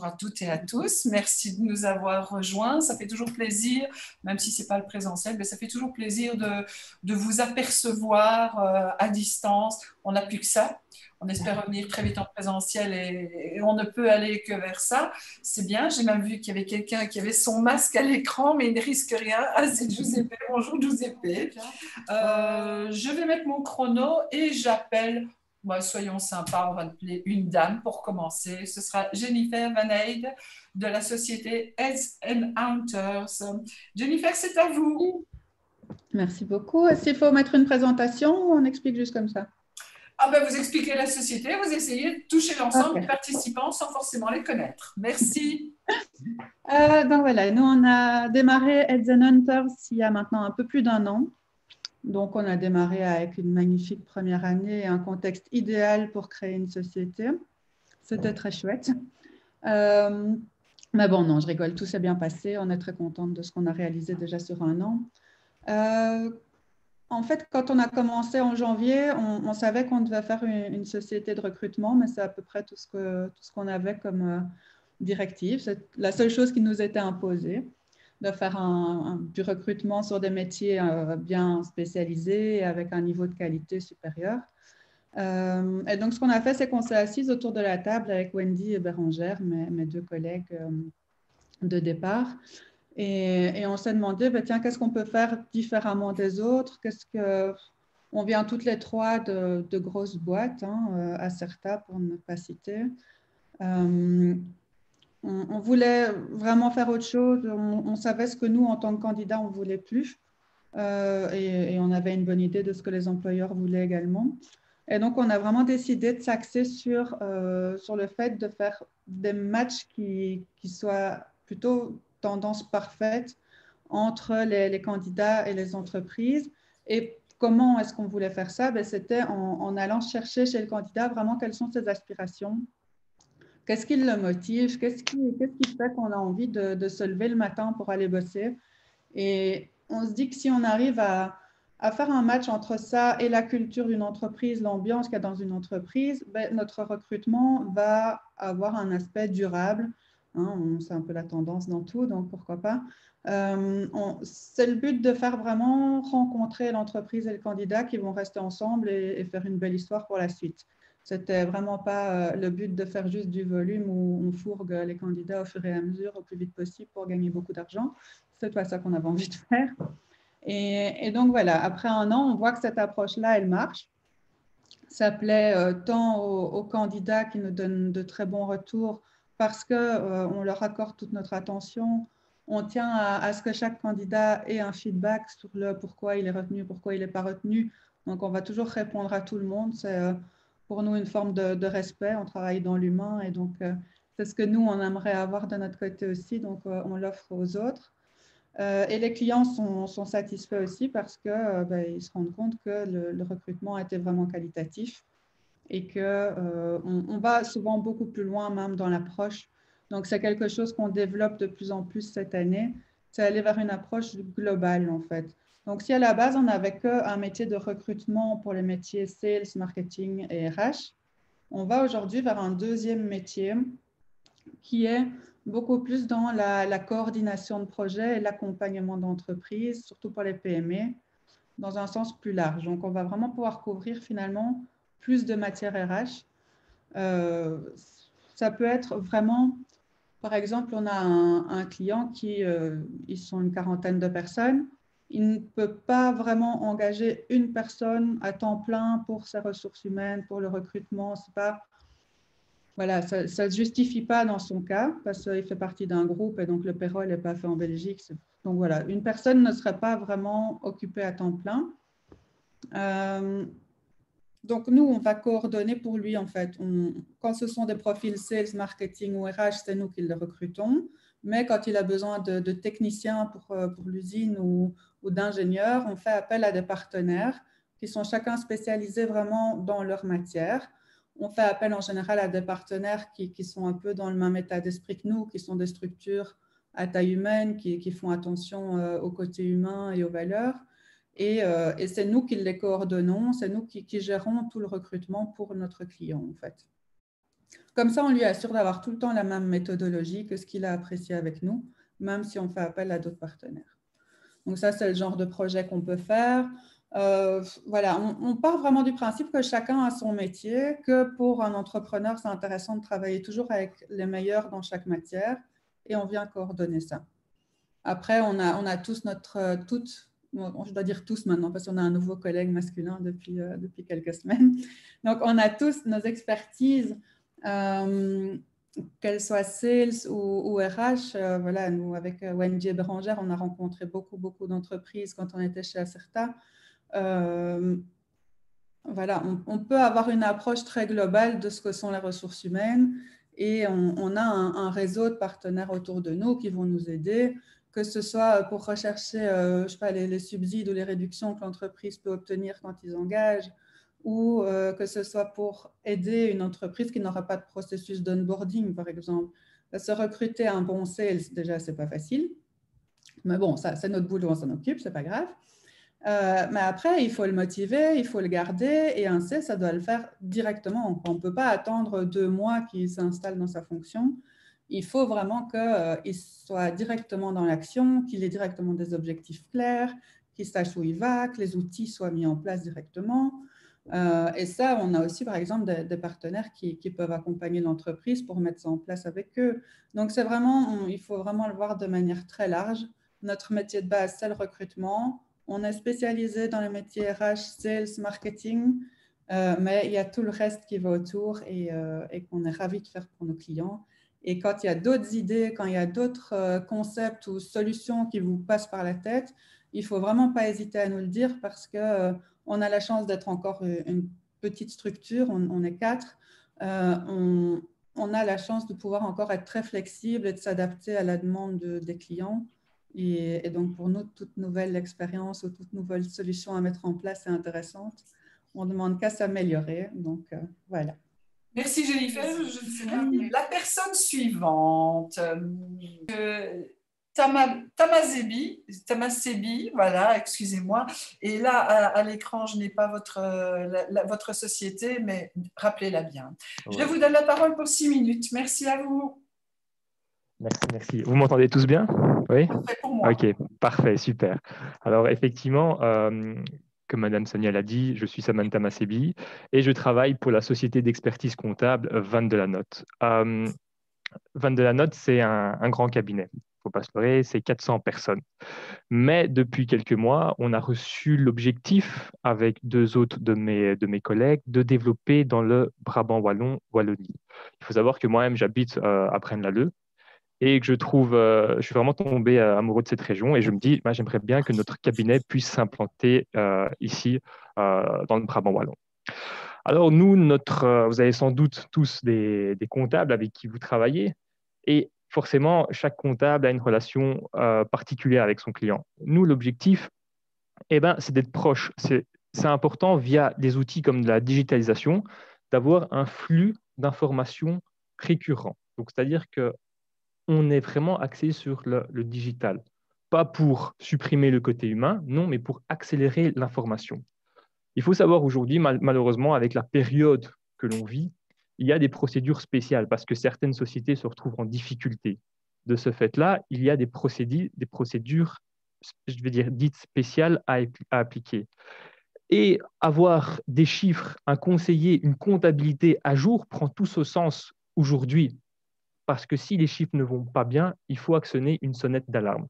bonjour à toutes et à tous. Merci de nous avoir rejoints. Ça fait toujours plaisir, même si ce n'est pas le présentiel, mais ça fait toujours plaisir de vous apercevoir à distance. On n'a plus que ça. On espère revenir très vite en présentiel et on ne peut aller que vers ça. C'est bien. J'ai même vu qu'il y avait quelqu'un qui avait son masque à l'écran, mais il ne risque rien. Ah, c'est Giuseppe. Bonjour Giuseppe. Je vais mettre mon chrono et j'appelle. Bah, soyons sympas, on va appeler une dame pour commencer. Ce sera Jennifer Van Eyde de la société Heads and Hunters. Jennifer, c'est à vous. Merci beaucoup. Est-ce qu'il faut mettre une présentation ou on explique juste comme ça? Ah ben, vous expliquez la société, vous essayez de toucher l'ensemble des Ok. participants sans forcément les connaître. Merci. Donc voilà, nous on a démarré Heads and Hunters il y a maintenant un peu plus d'un an. Donc on a démarré avec une magnifique première année et un contexte idéal pour créer une société. C'était très chouette. Mais bon, non, je rigole, tout s'est bien passé. On est très contente de ce qu'on a réalisé déjà sur un an. En fait, quand on a commencé en janvier, on savait qu'on devait faire une société de recrutement, mais c'est à peu près tout ce qu'on avait comme directive. C'est la seule chose qui nous était imposée, de faire du recrutement sur des métiers bien spécialisés et avec un niveau de qualité supérieur. Et donc, ce qu'on a fait, c'est qu'on s'est assis autour de la table avec Wendy et Bérangère, mes deux collègues de départ. Et on s'est demandé, bah, tiens, qu'est-ce qu'on peut faire différemment des autres? On vient toutes les trois de grosses boîtes, hein, Acerta pour ne pas citer. On voulait vraiment faire autre chose. On savait ce que nous, en tant que candidats, on ne voulait plus. Et on avait une bonne idée de ce que les employeurs voulaient également. Et donc, on a vraiment décidé de s'axer sur le fait de faire des matchs qui soient plutôt tendance parfaite entre les candidats et les entreprises. Et comment est-ce qu'on voulait faire ça? C'était en allant chercher chez le candidat vraiment quelles sont ses aspirations, qu'est-ce qui le motive, qu'est-ce qui fait qu'on a envie de se lever le matin pour aller bosser. Et on se dit que si on arrive à faire un match entre ça et la culture d'une entreprise, l'ambiance qu'il y a dans une entreprise, notre recrutement va avoir un aspect durable. Hein, c'est un peu la tendance dans tout, donc pourquoi pas. C'est le but de faire vraiment rencontrer l'entreprise et le candidat qui vont rester ensemble et faire une belle histoire pour la suite. C'était vraiment pas le but de faire juste du volume où on fourgue les candidats au fur et à mesure, au plus vite possible pour gagner beaucoup d'argent. C'est pas ça qu'on avait envie de faire. Et donc voilà, après un an, on voit que cette approche-là, elle marche. Ça plaît tant aux candidats qui nous donnent de très bons retours parce qu'on leur accorde toute notre attention. On tient à ce que chaque candidat ait un feedback sur le pourquoi il est retenu, pourquoi il n'est pas retenu. Donc, on va toujours répondre à tout le monde. C'est pour nous une forme de respect. On travaille dans l'humain et donc c'est ce que nous, on aimerait avoir de notre côté aussi. Donc, on l'offre aux autres. Et les clients sont satisfaits aussi parce qu'ils se rendent compte que le recrutement a été vraiment qualitatif et qu'on va souvent beaucoup plus loin même dans l'approche. Donc, c'est quelque chose qu'on développe de plus en plus cette année, c'est aller vers une approche globale en fait. Donc, si à la base, on n'avait qu'un métier de recrutement pour les métiers sales, marketing et RH, on va aujourd'hui vers un deuxième métier qui est beaucoup plus dans la coordination de projets et l'accompagnement d'entreprises, surtout pour les PME, dans un sens plus large. Donc, on va vraiment pouvoir couvrir finalement plus de matières RH. Ça peut être vraiment, par exemple, on a un client qui, ils sont une quarantaine de personnes, il ne peut pas vraiment engager une personne à temps plein pour ses ressources humaines, pour le recrutement. C'est pas voilà, ça ne se justifie pas dans son cas parce qu'il fait partie d'un groupe et donc le payroll n'est pas fait en Belgique. Donc voilà, une personne ne serait pas vraiment occupée à temps plein. Donc nous, on va coordonner pour lui en fait. Quand ce sont des profils sales, marketing ou RH, c'est nous qui le recrutons. Mais quand il a besoin de techniciens pour l'usine ou d'ingénieurs, on fait appel à des partenaires qui sont chacun spécialisés vraiment dans leur matière. On fait appel en général à des partenaires qui sont un peu dans le même état d'esprit que nous, qui sont des structures à taille humaine, qui font attention au côté humain et aux valeurs. Et c'est nous qui les coordonnons, c'est nous qui gérons tout le recrutement pour notre client, en fait. Comme ça, on lui assure d'avoir tout le temps la même méthodologie que ce qu'il a apprécié avec nous, même si on fait appel à d'autres partenaires. Donc ça, c'est le genre de projet qu'on peut faire. Voilà, on part vraiment du principe que chacun a son métier, que pour un entrepreneur, c'est intéressant de travailler toujours avec les meilleurs dans chaque matière et on vient coordonner ça. Après, on a tous je dois dire tous maintenant parce qu'on a un nouveau collègue masculin depuis quelques semaines. Donc, on a tous nos expertises, qu'elles soient sales ou RH. Voilà, nous, avec Wendy et Bérangère, on a rencontré beaucoup d'entreprises quand on était chez Acerta. Voilà, on peut avoir une approche très globale de ce que sont les ressources humaines et on a un réseau de partenaires autour de nous qui vont nous aider, que ce soit pour rechercher je sais pas, les subsides ou les réductions que l'entreprise peut obtenir quand ils engagent, ou que ce soit pour aider une entreprise qui n'aura pas de processus d'onboarding, par exemple. Se recruter un bon sales, déjà, c'est pas facile. Mais bon, ça, c'est notre boulot, on s'en occupe, c'est pas grave. Mais après, il faut le motiver, il faut le garder, et un sales, ça doit le faire directement. On ne peut pas attendre 2 mois qu'il s'installe dans sa fonction. Il faut vraiment qu'il soit directement dans l'action, qu'il ait directement des objectifs clairs, qu'il sache où il va, que les outils soient mis en place directement. Et ça, on a aussi, par exemple, des partenaires qui peuvent accompagner l'entreprise pour mettre ça en place avec eux. Donc, c'est vraiment, il faut vraiment le voir de manière très large. Notre métier de base, c'est le recrutement. On est spécialisé dans les métiers RH, sales, marketing, mais il y a tout le reste qui va autour et qu'on est ravis de faire pour nos clients. Et quand il y a d'autres idées, quand il y a d'autres concepts ou solutions qui vous passent par la tête, il ne faut vraiment pas hésiter à nous le dire parce que on a la chance d'être encore une petite structure, on est 4. On a la chance de pouvoir encore être très flexible et de s'adapter à la demande des clients. Et donc, pour nous, toute nouvelle expérience ou toute nouvelle solution à mettre en place est intéressante. On ne demande qu'à s'améliorer. Donc, voilà. Merci Jennifer. La personne suivante, Tamasebi, voilà, excusez-moi. Et là, à l'écran, je n'ai pas votre société, mais rappelez-la bien. Ouais. Je vous donne la parole pour 6 minutes. Merci à vous. Merci. Vous m'entendez tous bien? Oui? Parfait pour moi. Ok, parfait, super. Alors, effectivement, comme Madame Sonia l'a dit, je suis Samantha Masebi et je travaille pour la société d'expertise comptable Van de la Notte. Van de la Notte, c'est un grand cabinet. Il ne faut pas se leurrer, c'est 400 personnes. Mais depuis quelques mois, on a reçu l'objectif, avec 2 autres de mes collègues, de développer dans le Brabant wallon, Wallonie. Il faut savoir que moi-même, j'habite à Braine-l'Alleud et que je suis vraiment tombé amoureux de cette région et je me dis, j'aimerais bien que notre cabinet puisse s'implanter ici, dans le Brabant wallon. Alors nous, vous avez sans doute tous des comptables avec qui vous travaillez et forcément, chaque comptable a une relation particulière avec son client. Nous, l'objectif, c'est d'être proche. C'est important via des outils comme la digitalisation d'avoir un flux d'informations récurrent. Donc, c'est-à-dire qu'on est vraiment axé sur le digital. Pas pour supprimer le côté humain, non, mais pour accélérer l'information. Il faut savoir aujourd'hui, malheureusement, avec la période que l'on vit, il y a des procédures spéciales parce que certaines sociétés se retrouvent en difficulté. De ce fait-là, il y a des procédures, je vais dire, dites spéciales à appliquer. Et avoir des chiffres, un conseiller, une comptabilité à jour prend tout ce sens aujourd'hui. Parce que si les chiffres ne vont pas bien, il faut actionner une sonnette d'alarme.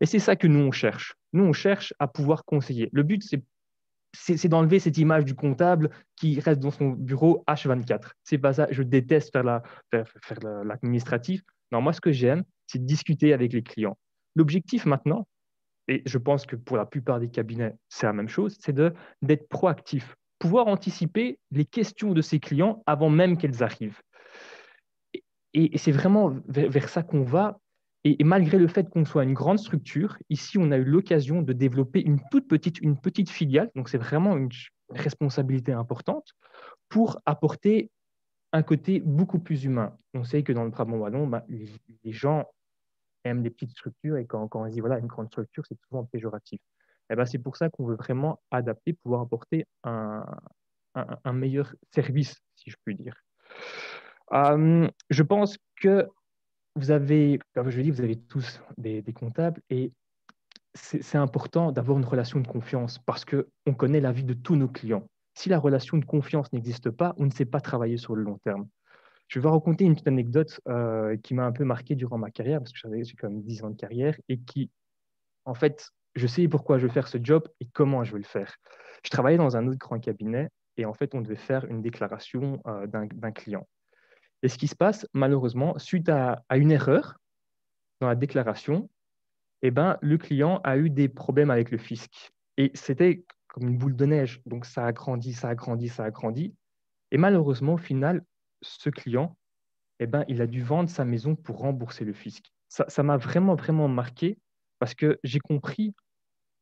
Et c'est ça que nous, on cherche. Nous, on cherche à pouvoir conseiller. Le but, c'est d'enlever cette image du comptable qui reste dans son bureau H24. C'est pas ça. Je déteste faire l'administratif. Non, moi, ce que j'aime, c'est de discuter avec les clients. L'objectif maintenant, et je pense que pour la plupart des cabinets, c'est la même chose, c'est d'être proactif, pouvoir anticiper les questions de ses clients avant même qu'elles arrivent. Et c'est vraiment vers ça qu'on va. Et malgré le fait qu'on soit une grande structure, ici, on a eu l'occasion de développer une petite filiale. Donc, c'est vraiment une responsabilité importante pour apporter un côté beaucoup plus humain. On sait que dans le Brabant wallon, les gens aiment les petites structures et quand on dit voilà, une grande structure, c'est souvent péjoratif. C'est pour ça qu'on veut vraiment adapter, pouvoir apporter un meilleur service, si je puis dire. Je pense que vous avez, comme je l'ai dit, vous avez tous des comptables et c'est important d'avoir une relation de confiance parce qu'on connaît la vie de tous nos clients. Si la relation de confiance n'existe pas, on ne sait pas travailler sur le long terme. Je vais vous raconter une petite anecdote qui m'a un peu marqué durant ma carrière parce que j'ai quand même 10 ans de carrière et qui, en fait, je sais pourquoi je vais faire ce job et comment je vais le faire. Je travaillais dans un autre grand cabinet et en fait, on devait faire une déclaration d'un client. Et ce qui se passe, malheureusement, suite à une erreur dans la déclaration, eh ben, le client a eu des problèmes avec le fisc. Et c'était comme une boule de neige. Donc, ça a grandi, ça a grandi, ça a grandi. Et malheureusement, au final, ce client, eh ben, il a dû vendre sa maison pour rembourser le fisc. Ça m'a vraiment, vraiment marqué parce que j'ai compris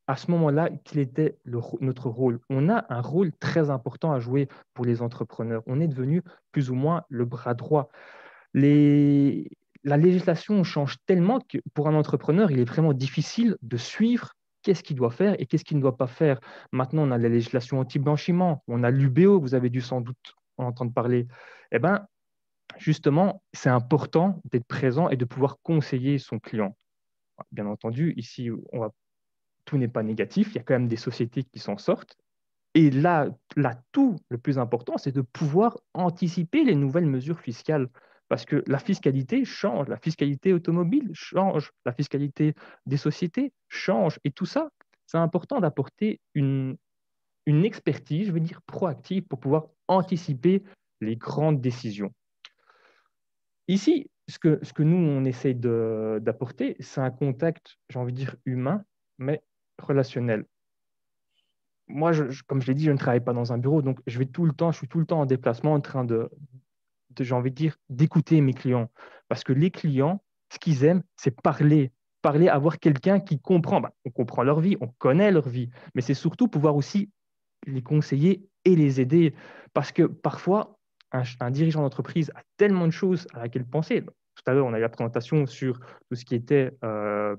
à ce moment-là quel était notre rôle. On a un rôle très important à jouer pour les entrepreneurs. On est devenu plus ou moins le bras droit. La législation change tellement que pour un entrepreneur, il est vraiment difficile de suivre qu'est-ce qu'il doit faire et qu'est-ce qu'il ne doit pas faire. Maintenant, on a la législation anti-blanchiment, on a l'UBO, vous avez dû sans doute en entendre parler. Eh bien, justement, c'est important d'être présent et de pouvoir conseiller son client. Bien entendu, ici, tout n'est pas négatif, il y a quand même des sociétés qui s'en sortent. Et là, l'atout le plus important, c'est de pouvoir anticiper les nouvelles mesures fiscales. Parce que la fiscalité change, la fiscalité automobile change, la fiscalité des sociétés change. Et tout ça, c'est important d'apporter une expertise, je veux dire, proactive pour pouvoir anticiper les grandes décisions. Ici, ce que nous, on essaie d'apporter, c'est un contact, j'ai envie de dire, humain, mais relationnel. Moi, comme je l'ai dit, je ne travaille pas dans un bureau, donc je suis tout le temps en déplacement en train j'ai envie de dire, d'écouter mes clients. Parce que les clients, ce qu'ils aiment, c'est parler, avoir quelqu'un qui comprend. On comprend leur vie, on connaît leur vie, mais c'est surtout pouvoir aussi les conseiller et les aider. Parce que parfois, un dirigeant d'entreprise a tellement de choses à laquelle penser. Tout à l'heure, on a eu la présentation sur tout ce qui était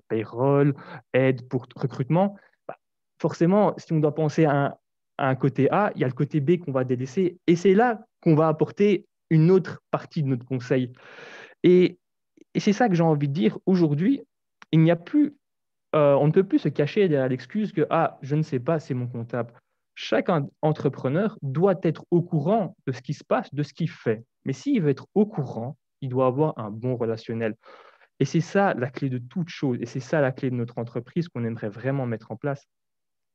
payroll, aide pour recrutement. Forcément, si on doit penser à un côté A, il y a le côté B qu'on va délaisser. Et c'est là qu'on va apporter une autre partie de notre conseil. Et, et c'est ça que j'ai envie de dire. Aujourd'hui, il n'y a plus, on ne peut plus se cacher derrière l'excuse que ah, je ne sais pas, c'est mon comptable. Chaque entrepreneur doit être au courant de ce qui se passe, de ce qu'il fait. Mais s'il veut être au courant, il doit avoir un bon relationnel. Et c'est ça la clé de toute chose. Et c'est ça la clé de notre entreprise qu'on aimerait vraiment mettre en place.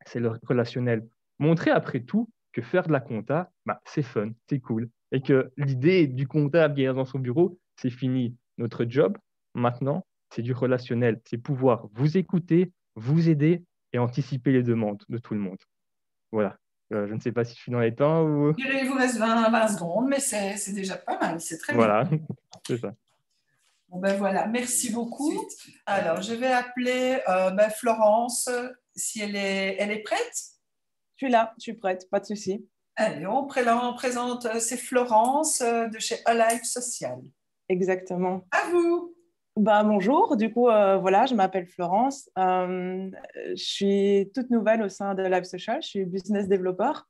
C'est le relationnel. Montrer après tout que faire de la compta, c'est fun, c'est cool. Et que l'idée du comptable qui est dans son bureau, c'est fini. Notre job, maintenant, c'est du relationnel. C'est pouvoir vous écouter, vous aider et anticiper les demandes de tout le monde. Voilà. Je ne sais pas si je suis dans les temps ou... Il vous reste 20 secondes, mais c'est déjà pas mal, c'est très bien. Voilà, c'est ça. Bon, ben voilà, merci beaucoup. Alors, je vais appeler Florence, si elle est prête. Je suis là, je suis prête, pas de souci. Allez, on présente, c'est Florence de chez Alive Social. Exactement. À vous. Bonjour, du coup, voilà, je m'appelle Florence. Je suis toute nouvelle au sein de Alive Social, je suis business développeur.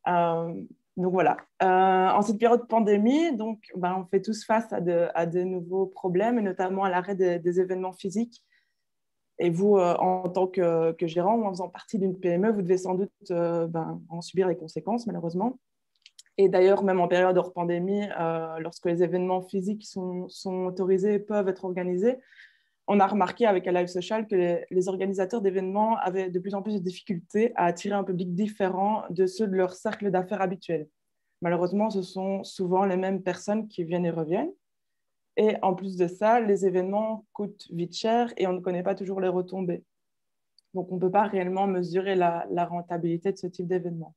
Donc voilà, en cette période de pandémie, on fait tous face à de nouveaux problèmes, et notamment à l'arrêt des événements physiques. Et vous, en tant que gérant ou en faisant partie d'une PME, vous devez sans doute en subir les conséquences, malheureusement. Et d'ailleurs, même en période hors pandémie, lorsque les événements physiques sont autorisés et peuvent être organisés, on a remarqué avec Alive Social que les organisateurs d'événements avaient de plus en plus de difficultés à attirer un public différent de ceux de leur cercle d'affaires habituel. Malheureusement, ce sont souvent les mêmes personnes qui viennent et reviennent. Et en plus de ça, les événements coûtent vite cher et on ne connaît pas toujours les retombées. Donc, on ne peut pas réellement mesurer la rentabilité de ce type d'événement.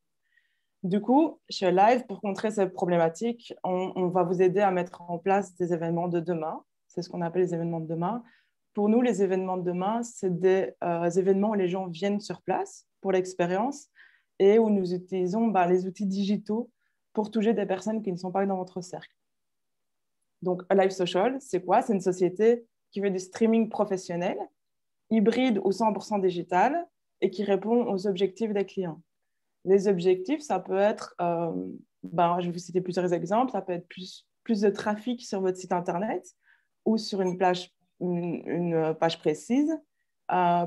Du coup, chez Alive, pour contrer ces problématiques, on va vous aider à mettre en place des événements de demain. C'est ce qu'on appelle les événements de demain. Pour nous, les événements de demain, c'est des événements où les gens viennent sur place pour l'expérience et où nous utilisons les outils digitaux pour toucher des personnes qui ne sont pas dans votre cercle. Donc, Alive Social, c'est quoi? C'est une société qui fait du streaming professionnel, hybride ou 100% digital et qui répond aux objectifs des clients. Les objectifs, ça peut être, je vais vous citer plusieurs exemples, ça peut être plus plus de trafic sur votre site Internet ou sur une page précise,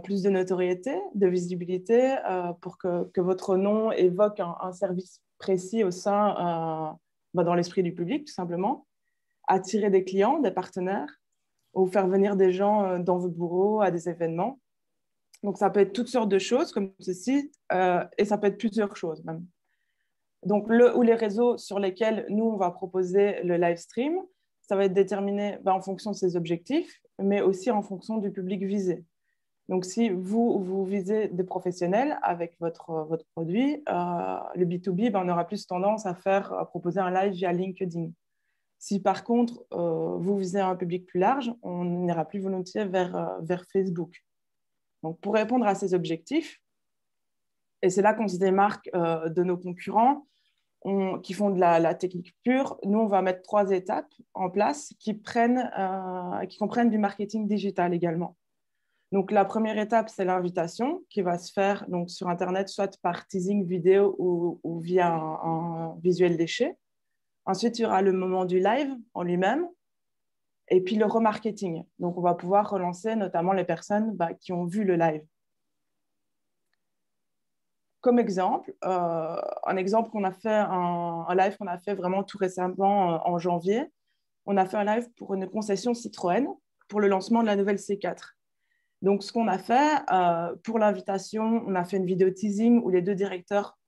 plus de notoriété, de visibilité pour que votre nom évoque un service précis au sein, dans l'esprit du public, tout simplement. Attirer des clients, des partenaires ou faire venir des gens dans votre bureau à des événements. Donc, ça peut être toutes sortes de choses comme ceci et ça peut être plusieurs choses même. Donc, le ou les réseaux sur lesquels nous, on va proposer le live stream, ça va être déterminé en fonction de ses objectifs, mais aussi en fonction du public visé. Donc, si vous visez des professionnels avec votre produit, le B2B, on aura plus tendance à proposer un live via LinkedIn. Si par contre, vous visez un public plus large, on ira plus volontiers vers Facebook. Donc, pour répondre à ces objectifs, et c'est là qu'on se démarque de nos concurrents qui font de la technique pure, nous, on va mettre 3 étapes en place qui comprennent du marketing digital également. Donc, la première étape, c'est l'invitation qui va se faire donc, sur Internet, soit par teasing vidéo ou via un visuel léché. Ensuite, il y aura le moment du live en lui-même et puis le remarketing. Donc, on va pouvoir relancer notamment les personnes qui ont vu le live. Comme exemple, un exemple qu'on a fait, un live qu'on a fait vraiment tout récemment en janvier, on a fait un live pour une concession Citroën pour le lancement de la nouvelle C4. Donc, ce qu'on a fait pour l'invitation, on a fait une vidéo teasing où les 2 directeurs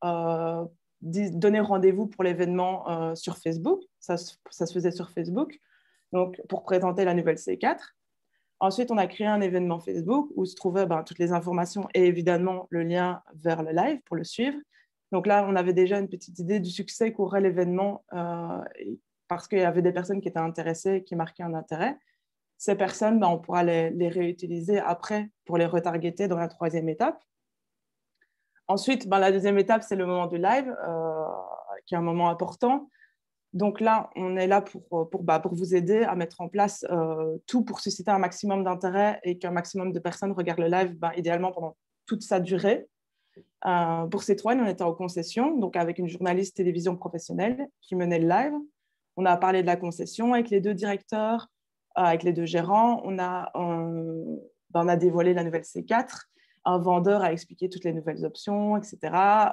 donnaient rendez-vous pour l'événement sur Facebook. Ça se faisait sur Facebook, donc pour présenter la nouvelle C4. Ensuite, on a créé un événement Facebook où se trouvaient toutes les informations et évidemment le lien vers le live pour le suivre. Donc là, on avait déjà une petite idée du succès qu'aurait l'événement parce qu'il y avait des personnes qui étaient intéressées, qui marquaient un intérêt. Ces personnes, on pourra les réutiliser après pour les retargeter dans la 3e étape. Ensuite, la 2e étape, c'est le moment du live, qui est un moment important. Donc là, on est là pour vous aider à mettre en place tout pour susciter un maximum d'intérêt et qu'un maximum de personnes regardent le live, idéalement pendant toute sa durée. Pour Citroën, on était en concession, donc avec une journaliste télévision professionnelle qui menait le live. On a parlé de la concession avec les 2 directeurs, avec les 2 gérants. On a dévoilé la nouvelle C4. Un vendeur a expliqué toutes les nouvelles options, etc.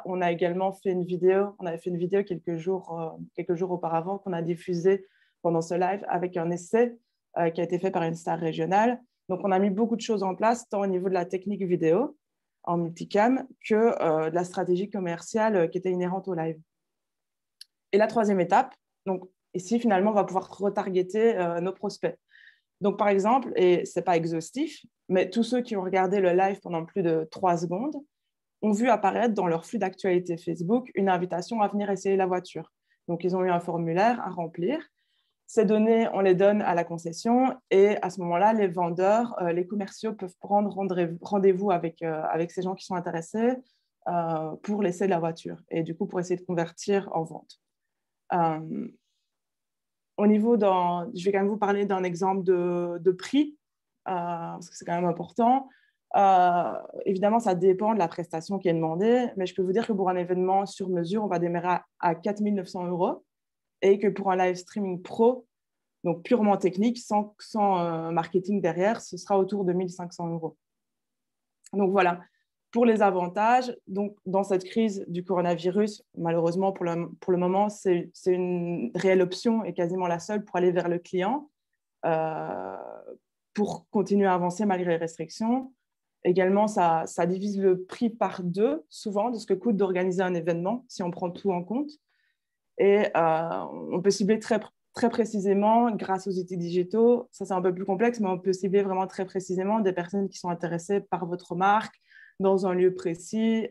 On a également fait une vidéo. On avait fait une vidéo quelques jours auparavant qu'on a diffusée pendant ce live avec un essai qui a été fait par une star régionale. Donc, on a mis beaucoup de choses en place, tant au niveau de la technique vidéo en multicam que de la stratégie commerciale qui était inhérente au live. Et la 3e étape, donc ici, finalement, on va pouvoir retargeter nos prospects. Donc, par exemple, et ce n'est pas exhaustif, mais tous ceux qui ont regardé le live pendant plus de 3 secondes ont vu apparaître dans leur flux d'actualité Facebook une invitation à venir essayer la voiture. Donc, ils ont eu un formulaire à remplir. Ces données, on les donne à la concession et à ce moment-là, les vendeurs, les commerciaux peuvent prendre rendez-vous avec ces gens qui sont intéressés pour l'essai de la voiture et du coup, pour essayer de convertir en vente. Au niveau je vais quand même vous parler d'un exemple de prix, parce que c'est quand même important. Évidemment, ça dépend de la prestation qui est demandée, mais je peux vous dire que pour un événement sur mesure, on va démarrer à 4 900 € et que pour un live streaming pro, donc purement technique, sans marketing derrière, ce sera autour de 1 500 €. Donc voilà. Pour les avantages, donc dans cette crise du coronavirus, malheureusement pour le moment, c'est une réelle option et quasiment la seule pour aller vers le client, pour continuer à avancer malgré les restrictions. Également, ça divise le prix par 2, souvent, de ce que coûte d'organiser un événement, si on prend tout en compte. Et on peut cibler très précisément, grâce aux outils digitaux, ça c'est un peu plus complexe, mais on peut cibler vraiment très précisément des personnes qui sont intéressées par votre marque, dans un lieu précis,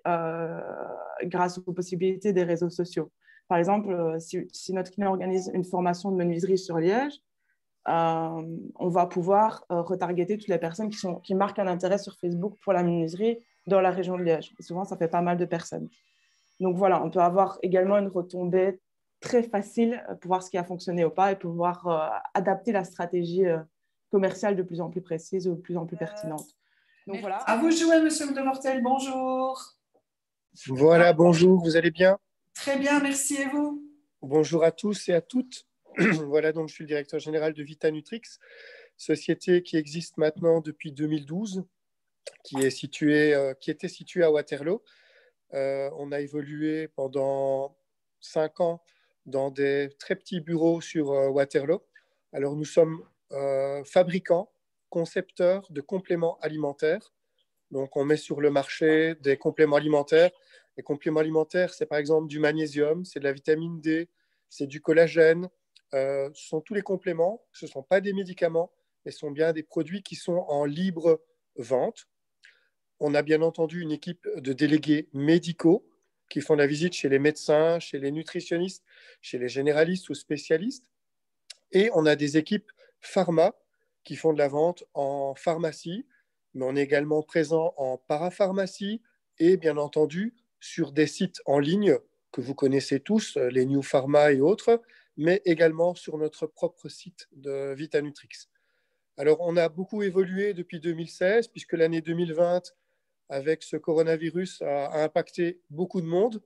grâce aux possibilités des réseaux sociaux. Par exemple, si notre client organise une formation de menuiserie sur Liège, on va pouvoir retargeter toutes les personnes qui marquent un intérêt sur Facebook pour la menuiserie dans la région de Liège. Et souvent, ça fait pas mal de personnes. Donc voilà, on peut avoir également une retombée très facile pour voir ce qui a fonctionné ou pas et pouvoir adapter la stratégie commerciale de plus en plus précise ou de plus en plus pertinente. Donc, voilà. À vous de jouer, monsieur de Mortel. Bonjour. Voilà, bonjour, vous allez bien? Très bien, merci, et vous? Bonjour à tous et à toutes. Voilà, donc je suis le directeur général de Vitanutrix, société qui existe maintenant depuis 2012, qui était située à Waterloo. On a évolué pendant 5 ans dans des très petits bureaux sur Waterloo. Alors, nous sommes fabricants, concepteurs de compléments alimentaires. Donc, on met sur le marché des compléments alimentaires. Les compléments alimentaires, c'est par exemple du magnésium, c'est de la vitamine D, c'est du collagène. Ce sont tous les compléments. Ce ne sont pas des médicaments, mais ce sont bien des produits qui sont en libre vente. On a bien entendu une équipe de délégués médicaux qui font la visite chez les médecins, chez les nutritionnistes, chez les généralistes ou spécialistes. Et on a des équipes pharma qui font de la vente en pharmacie, mais on est également présent en parapharmacie et bien entendu sur des sites en ligne que vous connaissez tous, les New Pharma et autres, mais également sur notre propre site de Vitanutrix. Alors, on a beaucoup évolué depuis 2016, puisque l'année 2020, avec ce coronavirus, a impacté beaucoup de monde.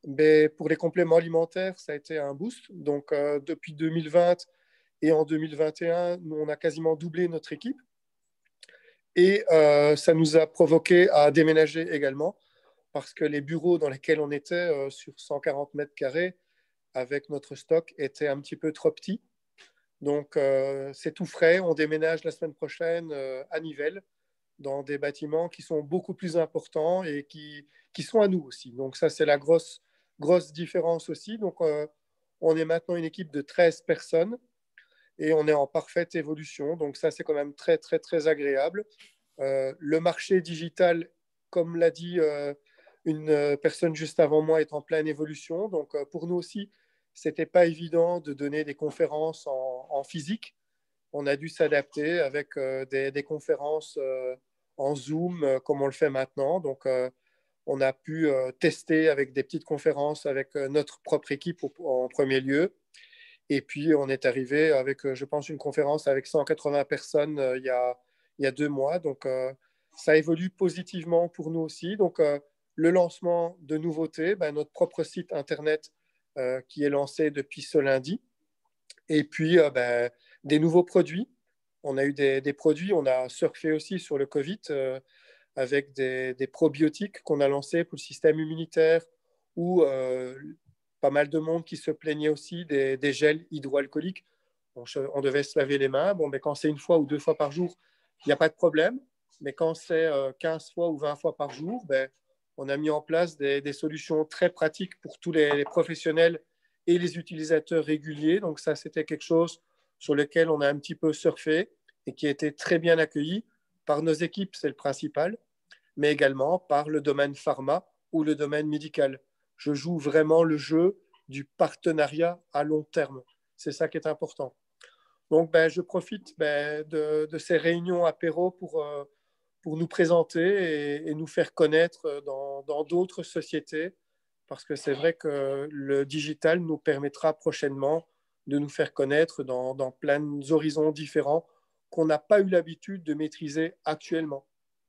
Mais pour les compléments alimentaires, ça a été un boost. Donc, depuis 2020 et en 2021, nous, on a quasiment doublé notre équipe. Et ça nous a provoqué à déménager également, parce que les bureaux dans lesquels on était, sur 140 mètres carrés, avec notre stock, étaient un petit peu trop petits. Donc, c'est tout frais. On déménage la semaine prochaine à Nivelles, dans des bâtiments qui sont beaucoup plus importants et qui sont à nous aussi. Donc, ça, c'est la grosse différence aussi. Donc, on est maintenant une équipe de 13 personnes et on est en parfaite évolution. Donc, ça, c'est quand même très, très, très agréable. Le marché digital, comme l'a dit une personne juste avant moi, est en pleine évolution. Donc, pour nous aussi, c'était pas évident de donner des conférences en physique. On a dû s'adapter avec des conférences en Zoom, comme on le fait maintenant. Donc, on a pu tester avec des petites conférences avec notre propre équipe en premier lieu. Et puis, on est arrivé avec, je pense, une conférence avec 180 personnes il y a 2 mois. Donc, ça évolue positivement pour nous aussi. Donc, le lancement de nouveautés, notre propre site Internet qui est lancé depuis ce lundi. Et puis, des nouveaux produits. On a eu des produits, on a surfé aussi sur le Covid avec des probiotiques qu'on a lancés pour le système immunitaire ou pas mal de monde qui se plaignait aussi des gels hydroalcooliques. On devait se laver les mains. Bon, mais quand c'est 1 fois ou 2 fois par jour, il n'y a pas de problème. Mais quand c'est 15 fois ou 20 fois par jour, on a mis en place des solutions très pratiques pour tous les professionnels et les utilisateurs réguliers. Donc ça, c'était quelque chose sur lequel on a un petit peu surfé et qui a été très bien accueilli par nos équipes, c'est le principal, mais également par le domaine pharma ou le domaine médical. Je joue vraiment le jeu du partenariat à long terme. C'est ça qui est important. Donc, je profite de ces réunions apéro pour nous présenter et nous faire connaître dans d'autres sociétés, parce que c'est vrai que le digital nous permettra prochainement de nous faire connaître dans plein d'horizons différents qu'on n'a pas eu l'habitude de maîtriser actuellement.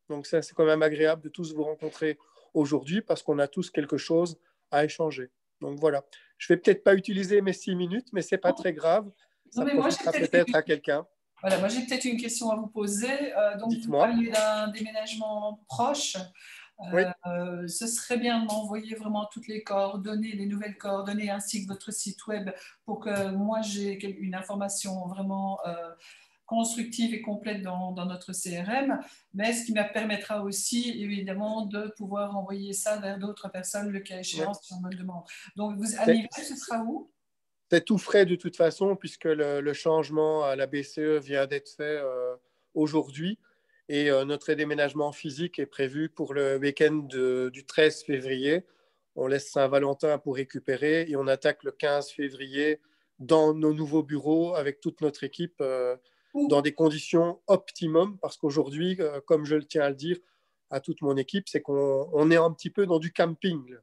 Donc ça, c'est quand même agréable de tous vous rencontrer aujourd'hui parce qu'on a tous quelque chose à échanger. Donc voilà, je ne vais peut-être pas utiliser mes 6 minutes, mais ce n'est pas très grave. Ça profitera peut-être à quelqu'un. Voilà, moi j'ai peut-être une question à vous poser. Donc vous parliez d'un déménagement proche. Oui. Ce serait bien de m'envoyer vraiment toutes les coordonnées, les nouvelles coordonnées, ainsi que votre site web pour que moi j'ai une information vraiment constructive et complète dans notre CRM, mais ce qui me permettra aussi évidemment de pouvoir envoyer ça vers d'autres personnes le cas échéant si on me le demande. Donc à Nivelles, ce sera où? C'est tout frais de toute façon, puisque le changement à la BCE vient d'être fait aujourd'hui. Et notre déménagement physique est prévu pour le week-end du 13 février. On laisse Saint-Valentin pour récupérer et on attaque le 15 février dans nos nouveaux bureaux avec toute notre équipe dans des conditions optimum. Parce qu'aujourd'hui, comme je le tiens à le dire à toute mon équipe, c'est qu'on est un petit peu dans du camping.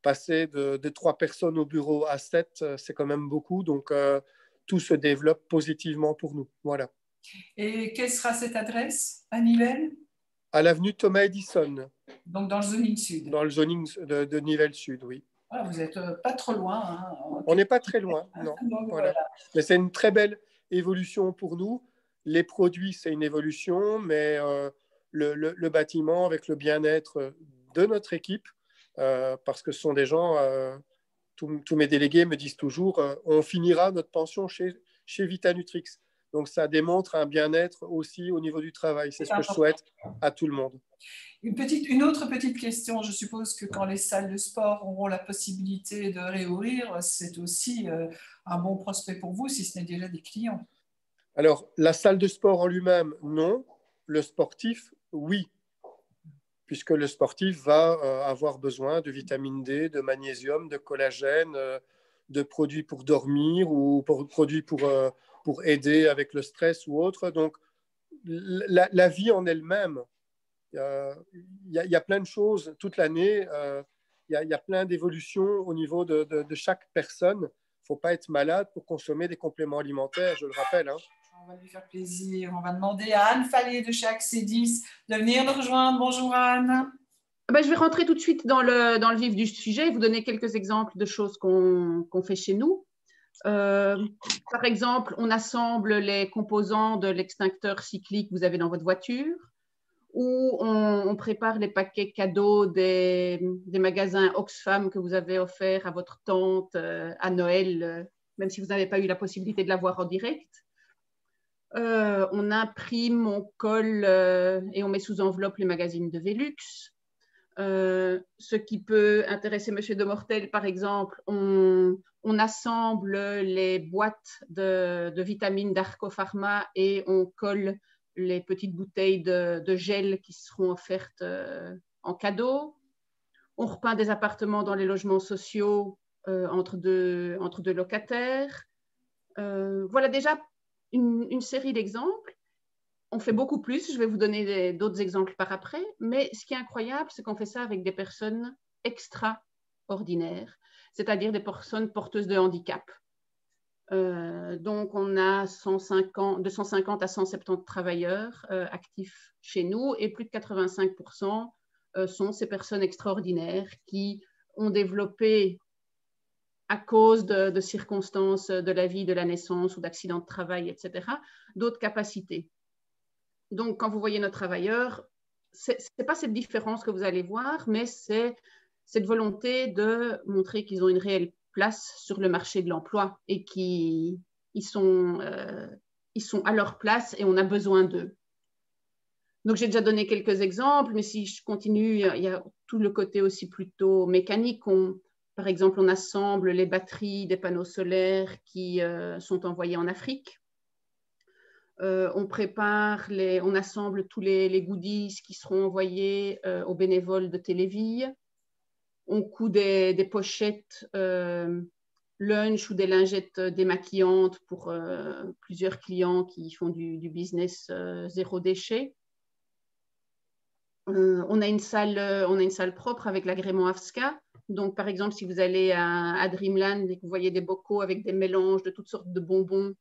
Passer de 3 personnes au bureau à 7, c'est quand même beaucoup. Donc, tout se développe positivement pour nous. Voilà. Et quelle sera cette adresse à Nivelles? À l'avenue Thomas Edison. Donc, dans le zoning sud. Dans le zoning de Nivelles Sud, oui. Voilà, vous n'êtes pas trop loin. Hein. On n'est pas très loin, non. Donc, voilà. Mais c'est une très belle évolution pour nous. Les produits, c'est une évolution, mais le bâtiment avec le bien-être de notre équipe, parce que ce sont des gens, tous mes délégués me disent toujours, on finira notre pension chez Vitanutrix. Donc ça démontre un bien-être aussi au niveau du travail. C'est ce que je souhaite à tout le monde. Une autre petite question, je suppose que quand les salles de sport auront la possibilité de réouvrir, c'est aussi un bon prospect pour vous, si ce n'est déjà des clients. Alors, la salle de sport en lui-même, non. Le sportif, oui. Puisque le sportif va avoir besoin de vitamine D, de magnésium, de collagène, de produits pour dormir ou produits pour aider avec le stress ou autre. Donc, la vie en elle-même, il y a plein de choses toute l'année. Il y a plein d'évolutions au niveau de chaque personne. Il ne faut pas être malade pour consommer des compléments alimentaires, je le rappelle. Hein. On va lui faire plaisir. On va demander à Anne Fallet de chez Accedis de venir nous rejoindre. Bonjour Anne. Ben, je vais rentrer tout de suite dans le vif du sujet et vous donner quelques exemples de choses qu'on fait chez nous. Par exemple, on assemble les composants de l'extincteur cyclique que vous avez dans votre voiture, ou on prépare les paquets cadeaux des magasins Oxfam que vous avez offerts à votre tante à Noël, même si vous n'avez pas eu la possibilité de la voir en direct. On imprime, on colle et on met sous enveloppe les magazines de Velux. Ce qui peut intéresser M. de Mortel, par exemple, on assemble les boîtes de vitamines d'Arco Pharma et on colle les petites bouteilles de gel qui seront offertes en cadeau. On repeint des appartements dans les logements sociaux entre deux locataires. Voilà déjà une série d'exemples. On fait beaucoup plus, je vais vous donner d'autres exemples par après, mais ce qui est incroyable, c'est qu'on fait ça avec des personnes extraordinaires, c'est-à-dire des personnes porteuses de handicap. Donc, on a de 150 à 170 travailleurs actifs chez nous et plus de 85% sont ces personnes extraordinaires qui ont développé, à cause de circonstances de la vie, de la naissance ou d'accidents de travail, etc., d'autres capacités. Donc, quand vous voyez nos travailleurs, ce n'est pas cette différence que vous allez voir, mais c'est cette volonté de montrer qu'ils ont une réelle place sur le marché de l'emploi et qu'ils sont à leur place et on a besoin d'eux. Donc, j'ai déjà donné quelques exemples, mais si je continue, il y a tout le côté aussi plutôt mécanique. Par exemple, on assemble les batteries des panneaux solaires qui sont envoyés en Afrique. On assemble tous les goodies qui seront envoyés aux bénévoles de Téléville. On coud des pochettes lunch ou des lingettes démaquillantes pour plusieurs clients qui font du business zéro déchet. On a une salle propre avec l'agrément AFSCA. Donc, par exemple, si vous allez à Dreamland et que vous voyez des bocaux avec des mélanges de toutes sortes de bonbons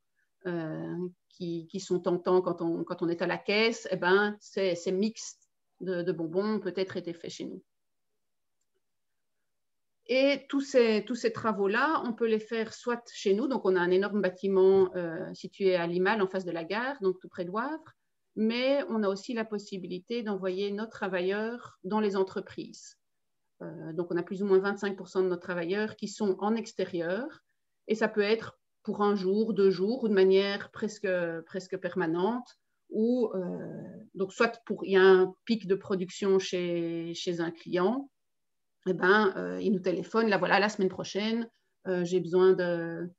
qui sont tentants quand on est à la caisse, eh ben, ces mix de bonbons peut-être été faits chez nous. Et tous ces travaux-là, on peut les faire soit chez nous, donc on a un énorme bâtiment situé à Limal, en face de la gare, donc tout près de Wavre, mais on a aussi la possibilité d'envoyer nos travailleurs dans les entreprises. Donc on a plus ou moins 25% de nos travailleurs qui sont en extérieur, et ça peut être pour un jour, 2 jours, ou de manière presque permanente, ou donc soit il y a un pic de production chez un client, eh ben, il nous téléphone, là voilà, la semaine prochaine, j'ai besoin d'un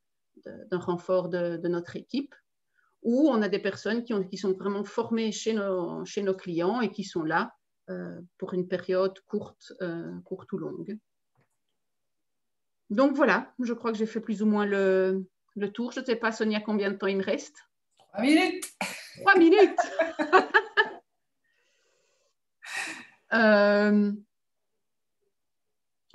renfort de notre équipe, ou on a des personnes qui sont vraiment formées chez nos clients et qui sont là pour une période courte ou longue. Donc voilà, je crois que j'ai fait plus ou moins le tour. Je ne sais pas, Sonia, combien de temps il me reste? 3 minutes. 3 minutes.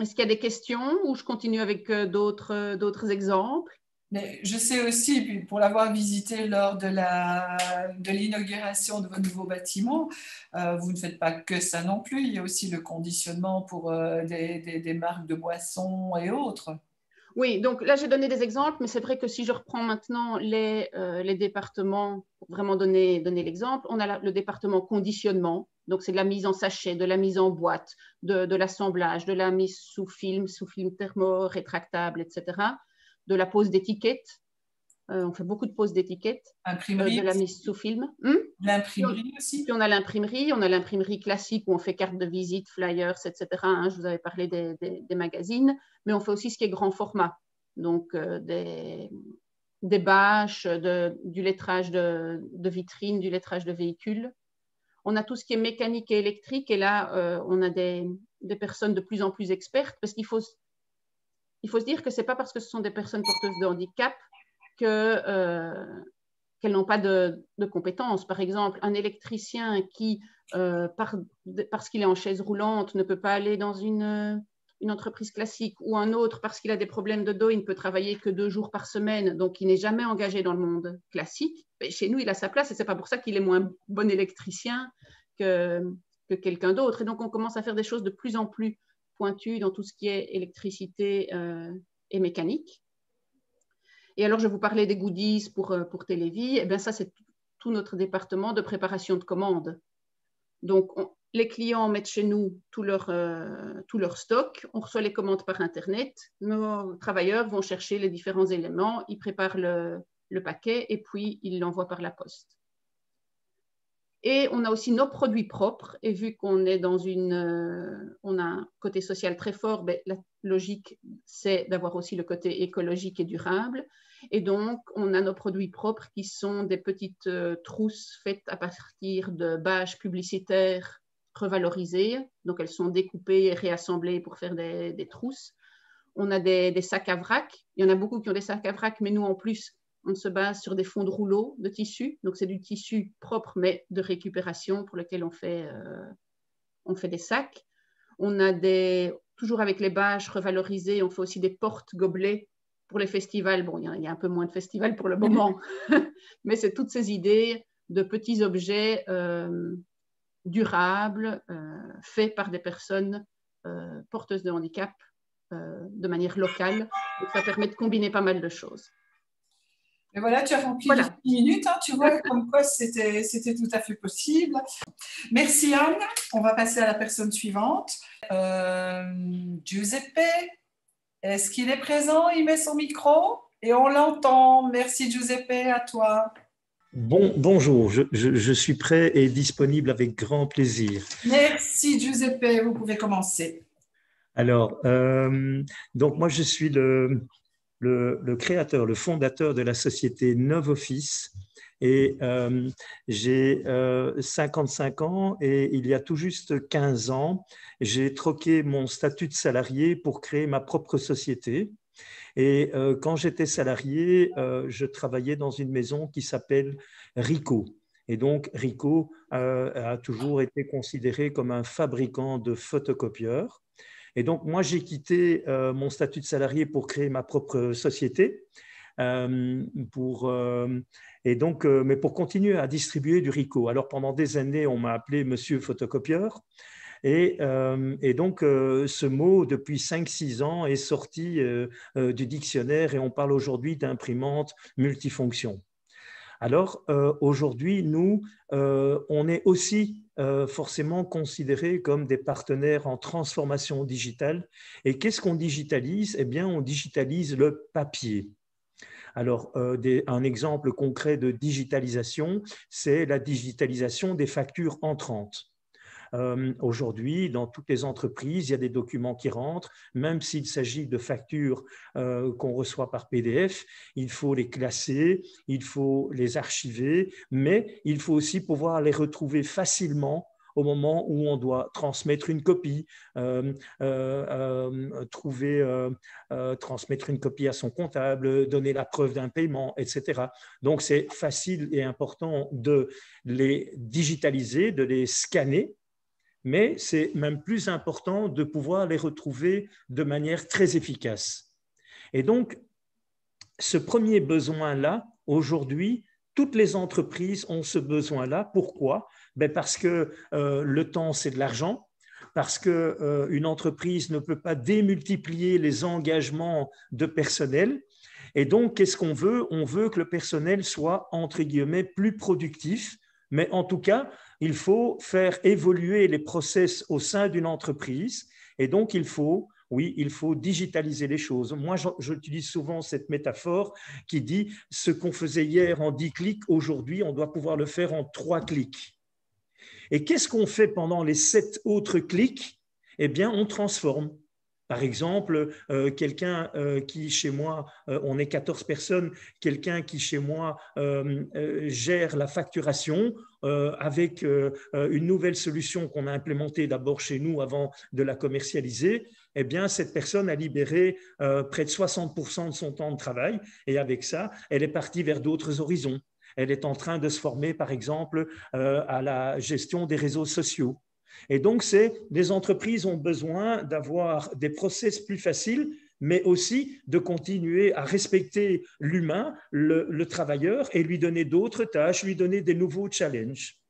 Est-ce qu'il y a des questions ou je continue avec d'autres exemples? Mais je sais aussi, puis pour l'avoir visité lors de l'inauguration de votre nouveau bâtiment, vous ne faites pas que ça non plus. Il y a aussi le conditionnement pour des marques de boissons et autres. Oui, donc là, j'ai donné des exemples, mais c'est vrai que si je reprends maintenant les départements, pour vraiment donner l'exemple, on a le département conditionnement, donc c'est de la mise en sachet, de la mise en boîte, de l'assemblage, de la mise sous film thermo, rétractable, etc., de la pose d'étiquettes. On fait beaucoup de poses d'étiquettes, de la mise sous film. L'imprimerie aussi. Puis on a l'imprimerie classique où on fait carte de visite, flyers, etc. Je vous avais parlé des magazines, mais on fait aussi ce qui est grand format, donc des bâches, du lettrage de vitrines, du lettrage de véhicules. On a tout ce qui est mécanique et électrique, et là, on a des personnes de plus en plus expertes, parce qu'il faut se dire que ce n'est pas parce que ce sont des personnes porteuses de handicap qu'elles n'ont pas de compétences. Par exemple, un électricien qui, parce qu'il est en chaise roulante, ne peut pas aller dans une entreprise classique, ou un autre, parce qu'il a des problèmes de dos, il ne peut travailler que 2 jours par semaine, donc il n'est jamais engagé dans le monde classique. Mais chez nous, il a sa place, et ce n'est pas pour ça qu'il est moins bon électricien que quelqu'un d'autre. Et donc, on commence à faire des choses de plus en plus pointues dans tout ce qui est électricité et mécanique. Et alors, je vous parlais des goodies pour Télévie. Eh bien, ça, c'est tout notre département de préparation de commandes. Donc, les clients mettent chez nous tout leur stock. On reçoit les commandes par Internet. Nos travailleurs vont chercher les différents éléments. Ils préparent le paquet et puis ils l'envoient par la poste. Et on a aussi nos produits propres. Et vu qu'on est on a un côté social très fort, ben, la logique, c'est d'avoir aussi le côté écologique et durable. Et donc, on a nos produits propres qui sont des petites trousses faites à partir de bâches publicitaires revalorisées. Donc, elles sont découpées et réassemblées pour faire des trousses. On a des sacs à vrac. Il y en a beaucoup qui ont des sacs à vrac, mais nous, en plus, on se base sur des fonds de rouleau de tissu. Donc, c'est du tissu propre, mais de récupération pour lequel on fait des sacs. On a toujours avec les bâches revalorisées, on fait aussi des portes-gobelets pour les festivals. Bon, il y a un peu moins de festivals pour le moment, mais c'est toutes ces idées de petits objets durables, faits par des personnes porteuses de handicap de manière locale. Donc, ça permet de combiner pas mal de choses. Et voilà, tu as rempli les 10 minutes, hein, tu vois, comme quoi c'était tout à fait possible. Merci Anne. On va passer à la personne suivante. Giuseppe, est-ce qu'il est présent? Il met son micro et on l'entend. Merci Giuseppe, à toi. Bonjour, je suis prêt et disponible avec grand plaisir. Merci Giuseppe, vous pouvez commencer. Alors, donc moi je suis le créateur, le fondateur de la société Novoffice et j'ai 55 ans et il y a tout juste 15 ans, j'ai troqué mon statut de salarié pour créer ma propre société. Et quand j'étais salarié, je travaillais dans une maison qui s'appelle Ricoh. Et donc, Ricoh a toujours été considéré comme un fabricant de photocopieurs. Et donc, moi, j'ai quitté mon statut de salarié pour créer ma propre société, mais pour continuer à distribuer du Ricoh. Alors, pendant des années, on m'a appelé Monsieur Photocopieur. Et donc, ce mot, depuis 5-6 ans, est sorti du dictionnaire et on parle aujourd'hui d'imprimante multifonction. Alors, aujourd'hui, nous, on est aussi forcément considérés comme des partenaires en transformation digitale. Et qu'est-ce qu'on digitalise? Eh bien, on digitalise le papier. Alors, un exemple concret de digitalisation, c'est la digitalisation des factures entrantes. Aujourd'hui, dans toutes les entreprises, il y a des documents qui rentrent, même s'il s'agit de factures qu'on reçoit par PDF, il faut les classer, il faut les archiver, mais il faut aussi pouvoir les retrouver facilement au moment où on doit transmettre une copie, transmettre une copie à son comptable, donner la preuve d'un paiement, etc. Donc, c'est facile et important de les digitaliser, de les scanner, mais c'est même plus important de pouvoir les retrouver de manière très efficace. Et donc, ce premier besoin-là, aujourd'hui, toutes les entreprises ont ce besoin-là. Pourquoi? Parce que le temps, c'est de l'argent, parce qu'une entreprise ne peut pas démultiplier les engagements de personnel. Et donc, qu'est-ce qu'on veut? On veut que le personnel soit, entre guillemets, plus productif. Mais en tout cas, il faut faire évoluer les process au sein d'une entreprise. Et donc, il faut digitaliser les choses. Moi, j'utilise souvent cette métaphore qui dit ce qu'on faisait hier en 10 clics, aujourd'hui, on doit pouvoir le faire en 3 clics. Et qu'est-ce qu'on fait pendant les 7 autres clics? Eh bien, on transforme. Par exemple, quelqu'un qui, chez moi, on est 14 personnes, quelqu'un qui, chez moi, gère la facturation avec une nouvelle solution qu'on a implémentée d'abord chez nous avant de la commercialiser, eh bien, cette personne a libéré près de 60% de son temps de travail et avec ça, elle est partie vers d'autres horizons. Elle est en train de se former, par exemple, à la gestion des réseaux sociaux. Et donc, les entreprises ont besoin d'avoir des process plus faciles, mais aussi de continuer à respecter l'humain, le travailleur, et lui donner d'autres tâches, lui donner des nouveaux challenges.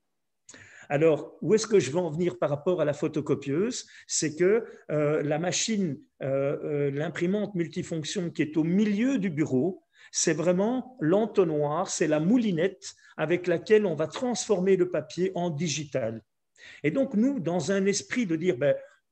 Alors, où est-ce que je veux en venir par rapport à la photocopieuse? C'est que la machine, l'imprimante multifonction qui est au milieu du bureau, c'est vraiment l'entonnoir, c'est la moulinette avec laquelle on va transformer le papier en digital. Et donc, nous, dans un esprit de dire,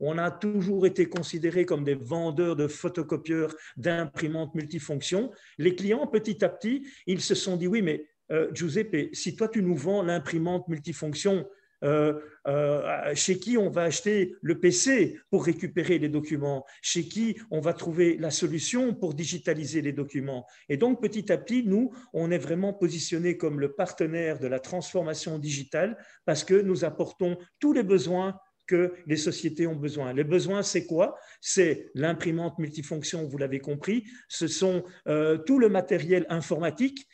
on a toujours été considérés comme des vendeurs de photocopieurs, d'imprimantes multifonctions, les clients, petit à petit, ils se sont dit, oui, mais Giuseppe, si toi, tu nous vends l'imprimante multifonction, chez qui on va acheter le PC pour récupérer les documents, chez qui on va trouver la solution pour digitaliser les documents. Et donc, petit à petit, nous, on est vraiment positionnés comme le partenaire de la transformation digitale parce que nous apportons tous les besoins que les sociétés ont besoin. Les besoins, c'est quoi? C'est l'imprimante multifonction, vous l'avez compris, ce sont tout le matériel informatique,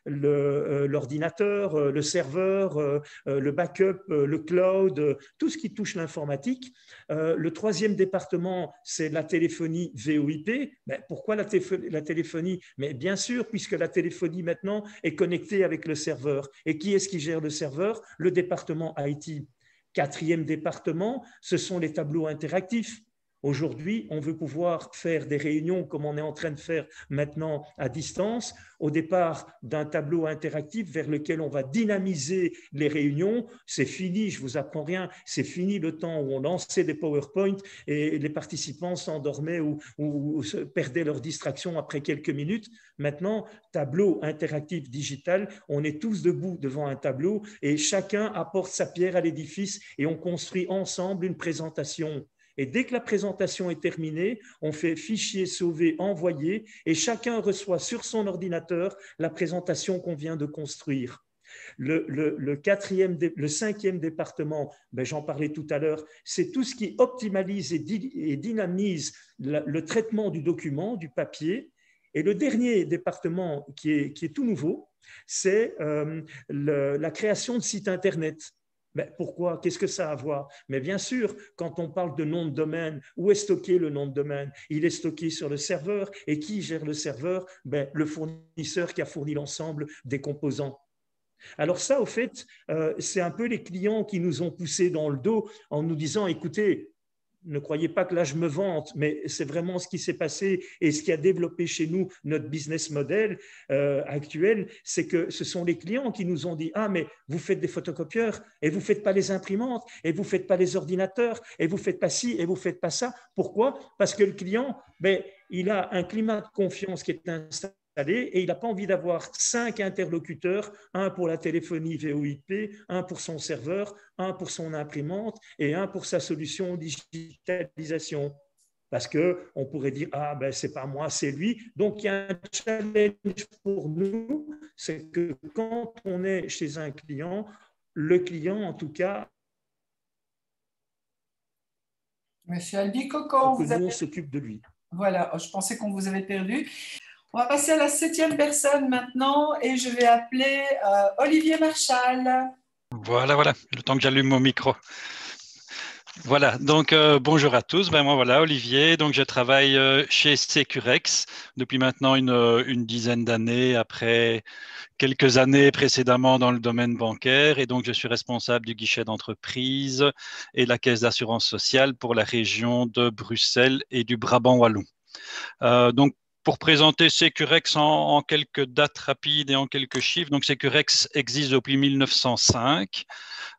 l'ordinateur, le serveur, le backup, le cloud, tout ce qui touche l'informatique. Le troisième département, c'est la téléphonie VoIP. Pourquoi la téléphonie? Mais bien sûr, puisque la téléphonie maintenant est connectée avec le serveur. Et qui est-ce qui gère le serveur? Le département IT. Quatrième département, ce sont les tableaux interactifs. Aujourd'hui, on veut pouvoir faire des réunions comme on est en train de faire maintenant à distance, au départ d'un tableau interactif vers lequel on va dynamiser les réunions. C'est fini, je ne vous apprends rien, c'est fini le temps où on lançait des PowerPoint et les participants s'endormaient ou perdaient leur distraction après quelques minutes. Maintenant, tableau interactif digital, on est tous debout devant un tableau et chacun apporte sa pierre à l'édifice et on construit ensemble une présentation. Et dès que la présentation est terminée, on fait fichier, sauver, envoyer et chacun reçoit sur son ordinateur la présentation qu'on vient de construire. Le cinquième département, j'en parlais tout à l'heure, c'est tout ce qui optimalise et dynamise le traitement du document, du papier. Et le dernier département qui est tout nouveau, c'est la création de sites Internet. Mais pourquoi? Qu'est-ce que ça a à voir? Mais bien sûr, quand on parle de nom de domaine, où est stocké le nom de domaine? Il est stocké sur le serveur. Et qui gère le serveur? Le fournisseur qui a fourni l'ensemble des composants. Alors ça, au fait, c'est un peu les clients qui nous ont poussés dans le dos en nous disant, écoutez, ne croyez pas que là je me vante, mais c'est vraiment ce qui s'est passé et ce qui a développé chez nous notre business model actuel, c'est que ce sont les clients qui nous ont dit « Ah, mais vous faites des photocopieurs et vous ne faites pas les imprimantes et vous ne faites pas les ordinateurs et vous ne faites pas ci et vous ne faites pas ça. » Pourquoi? Parce que le client, il a un climat de confiance qui est installé et il n'a pas envie d'avoir 5 interlocuteurs, un pour la téléphonie VoIP, un pour son serveur, un pour son imprimante et un pour sa solution digitalisation. Parce qu'on pourrait dire, ah c'est pas moi, c'est lui. Donc il y a un challenge pour nous, c'est que quand on est chez un client, le client en tout cas… Monsieur Albicocco, on s'occupe de lui. Voilà, je pensais qu'on vous avait perdu. On va passer à la 7e personne maintenant et je vais appeler Olivier Marchal. Voilà, le temps que j'allume mon micro. Voilà, donc bonjour à tous. Ben, moi, voilà, Olivier. Donc, je travaille chez Securex depuis maintenant une dizaine d'années, après quelques années précédemment dans le domaine bancaire. Et donc, je suis responsable du guichet d'entreprise et de la caisse d'assurance sociale pour la région de Bruxelles et du Brabant wallon. Donc, pour présenter Securex en quelques dates rapides et en quelques chiffres, donc Securex existe depuis 1905.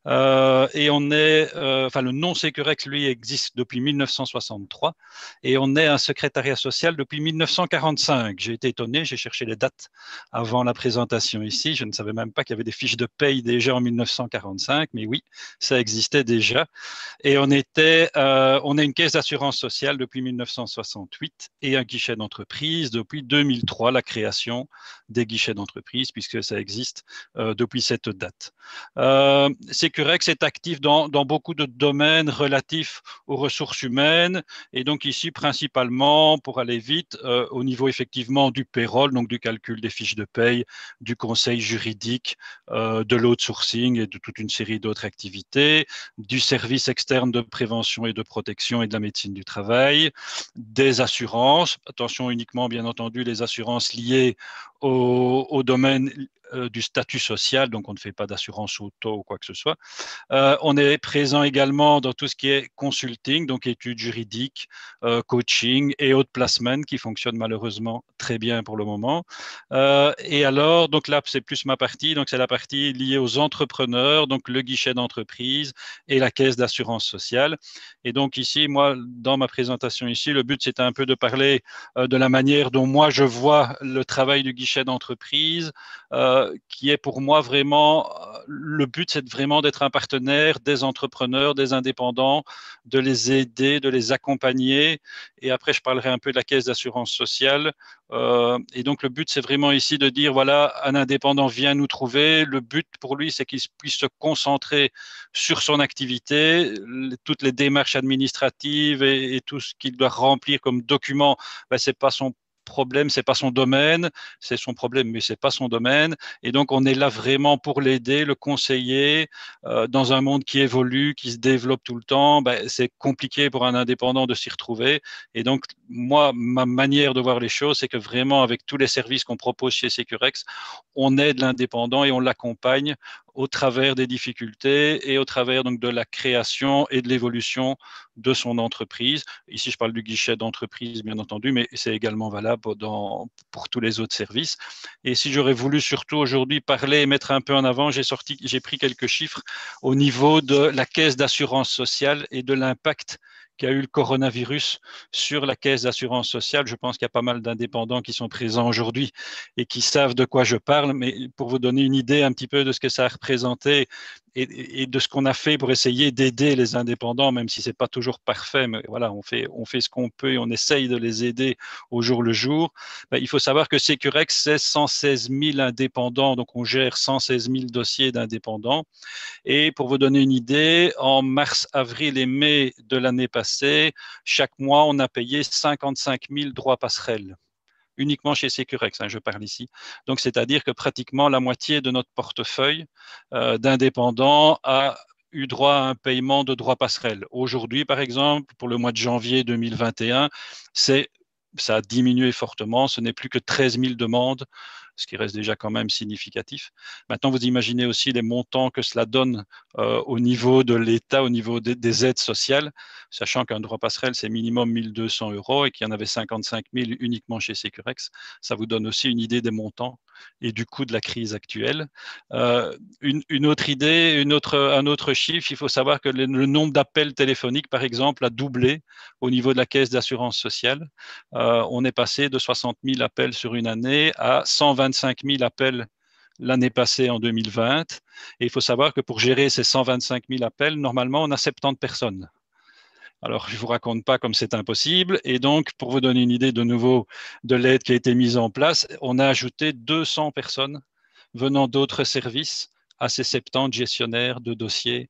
Et on est, enfin le nom Securex, lui, existe depuis 1963 et on est un secrétariat social depuis 1945. J'ai été étonné, j'ai cherché les dates avant la présentation ici. Je ne savais même pas qu'il y avait des fiches de paye déjà en 1945, mais oui, ça existait déjà. Et on a une caisse d'assurance sociale depuis 1968 et un guichet d'entreprise depuis 2003, la création des guichets d'entreprise, puisque ça existe depuis cette date. Securex est actif dans beaucoup de domaines relatifs aux ressources humaines et donc ici principalement, pour aller vite, au niveau effectivement du payroll, donc du calcul des fiches de paye, du conseil juridique, de l'outsourcing et de toute une série d'autres activités, du service externe de prévention et de protection et de la médecine du travail, des assurances, attention uniquement bien entendu les assurances liées au domaine du statut social, donc on ne fait pas d'assurance auto ou quoi que ce soit. On est présent également dans tout ce qui est consulting, donc études juridiques, coaching et autres placements qui fonctionnent malheureusement très bien pour le moment. Et alors, donc là, c'est plus ma partie, donc c'est la partie liée aux entrepreneurs, donc le guichet d'entreprise et la caisse d'assurance sociale. Et donc ici, moi, dans ma présentation ici, le but c'était un peu de parler de la manière dont moi je vois le travail du guichet d'entreprise, qui est pour moi vraiment, le but c'est vraiment d'être un partenaire des entrepreneurs, des indépendants, de les aider, de les accompagner. Et après, je parlerai un peu de la caisse d'assurance sociale. Et donc, le but, c'est vraiment ici de dire, voilà, un indépendant vient nous trouver. Le but pour lui, c'est qu'il puisse se concentrer sur son activité, toutes les démarches administratives et tout ce qu'il doit remplir comme document, ben, c'est pas son problème, c'est pas son domaine, c'est son problème, mais c'est pas son domaine. Et donc, on est là vraiment pour l'aider, le conseiller. Dans un monde qui évolue, qui se développe tout le temps, ben, c'est compliqué pour un indépendant de s'y retrouver. Et donc, moi, ma manière de voir les choses, c'est que vraiment, avec tous les services qu'on propose chez Securex, on aide l'indépendant et on l'accompagne au travers des difficultés et au travers donc de la création et de l'évolution de son entreprise. Ici, je parle du guichet d'entreprise, bien entendu, mais c'est également valable pour tous les autres services. Et si j'aurais voulu surtout aujourd'hui parler et mettre un peu en avant, j'ai pris quelques chiffres au niveau de la caisse d'assurance sociale et de l'impact qu'a eu le coronavirus sur la caisse d'assurance sociale. Je pense qu'il y a pas mal d'indépendants qui sont présents aujourd'hui et qui savent de quoi je parle, mais pour vous donner une idée un petit peu de ce que ça a représenté et de ce qu'on a fait pour essayer d'aider les indépendants, même si c'est pas toujours parfait, mais voilà, on fait ce qu'on peut et on essaye de les aider au jour le jour. Ben, il faut savoir que Securex, c'est 116 000 indépendants, donc on gère 116 000 dossiers d'indépendants. Et pour vous donner une idée, en mars, avril et mai de l'année passée, chaque mois, on a payé 55 000 droits passerelles. Uniquement chez Securex, je parle ici. Donc, c'est-à-dire que pratiquement la moitié de notre portefeuille d'indépendants a eu droit à un paiement de droits passerelles. Aujourd'hui, par exemple, pour le mois de janvier 2021, ça a diminué fortement. Ce n'est plus que 13 000 demandes, ce qui reste déjà quand même significatif. Maintenant, vous imaginez aussi les montants que cela donne au niveau de l'État, au niveau des aides sociales, sachant qu'un droit passerelle, c'est minimum 1 200 € et qu'il y en avait 55 000 uniquement chez Securex. Ça vous donne aussi une idée des montants et du coût de la crise actuelle. Une autre idée, un autre chiffre, il faut savoir que le nombre d'appels téléphoniques, par exemple, a doublé au niveau de la caisse d'assurance sociale. On est passé de 60 000 appels sur une année à 125 000 appels l'année passée en 2020. Et il faut savoir que pour gérer ces 125 000 appels, normalement, on a 70 personnes. Alors, je ne vous raconte pas comme c'est impossible. Et donc, pour vous donner une idée de nouveau de l'aide qui a été mise en place, on a ajouté 200 personnes venant d'autres services à ces 70 gestionnaires de dossiers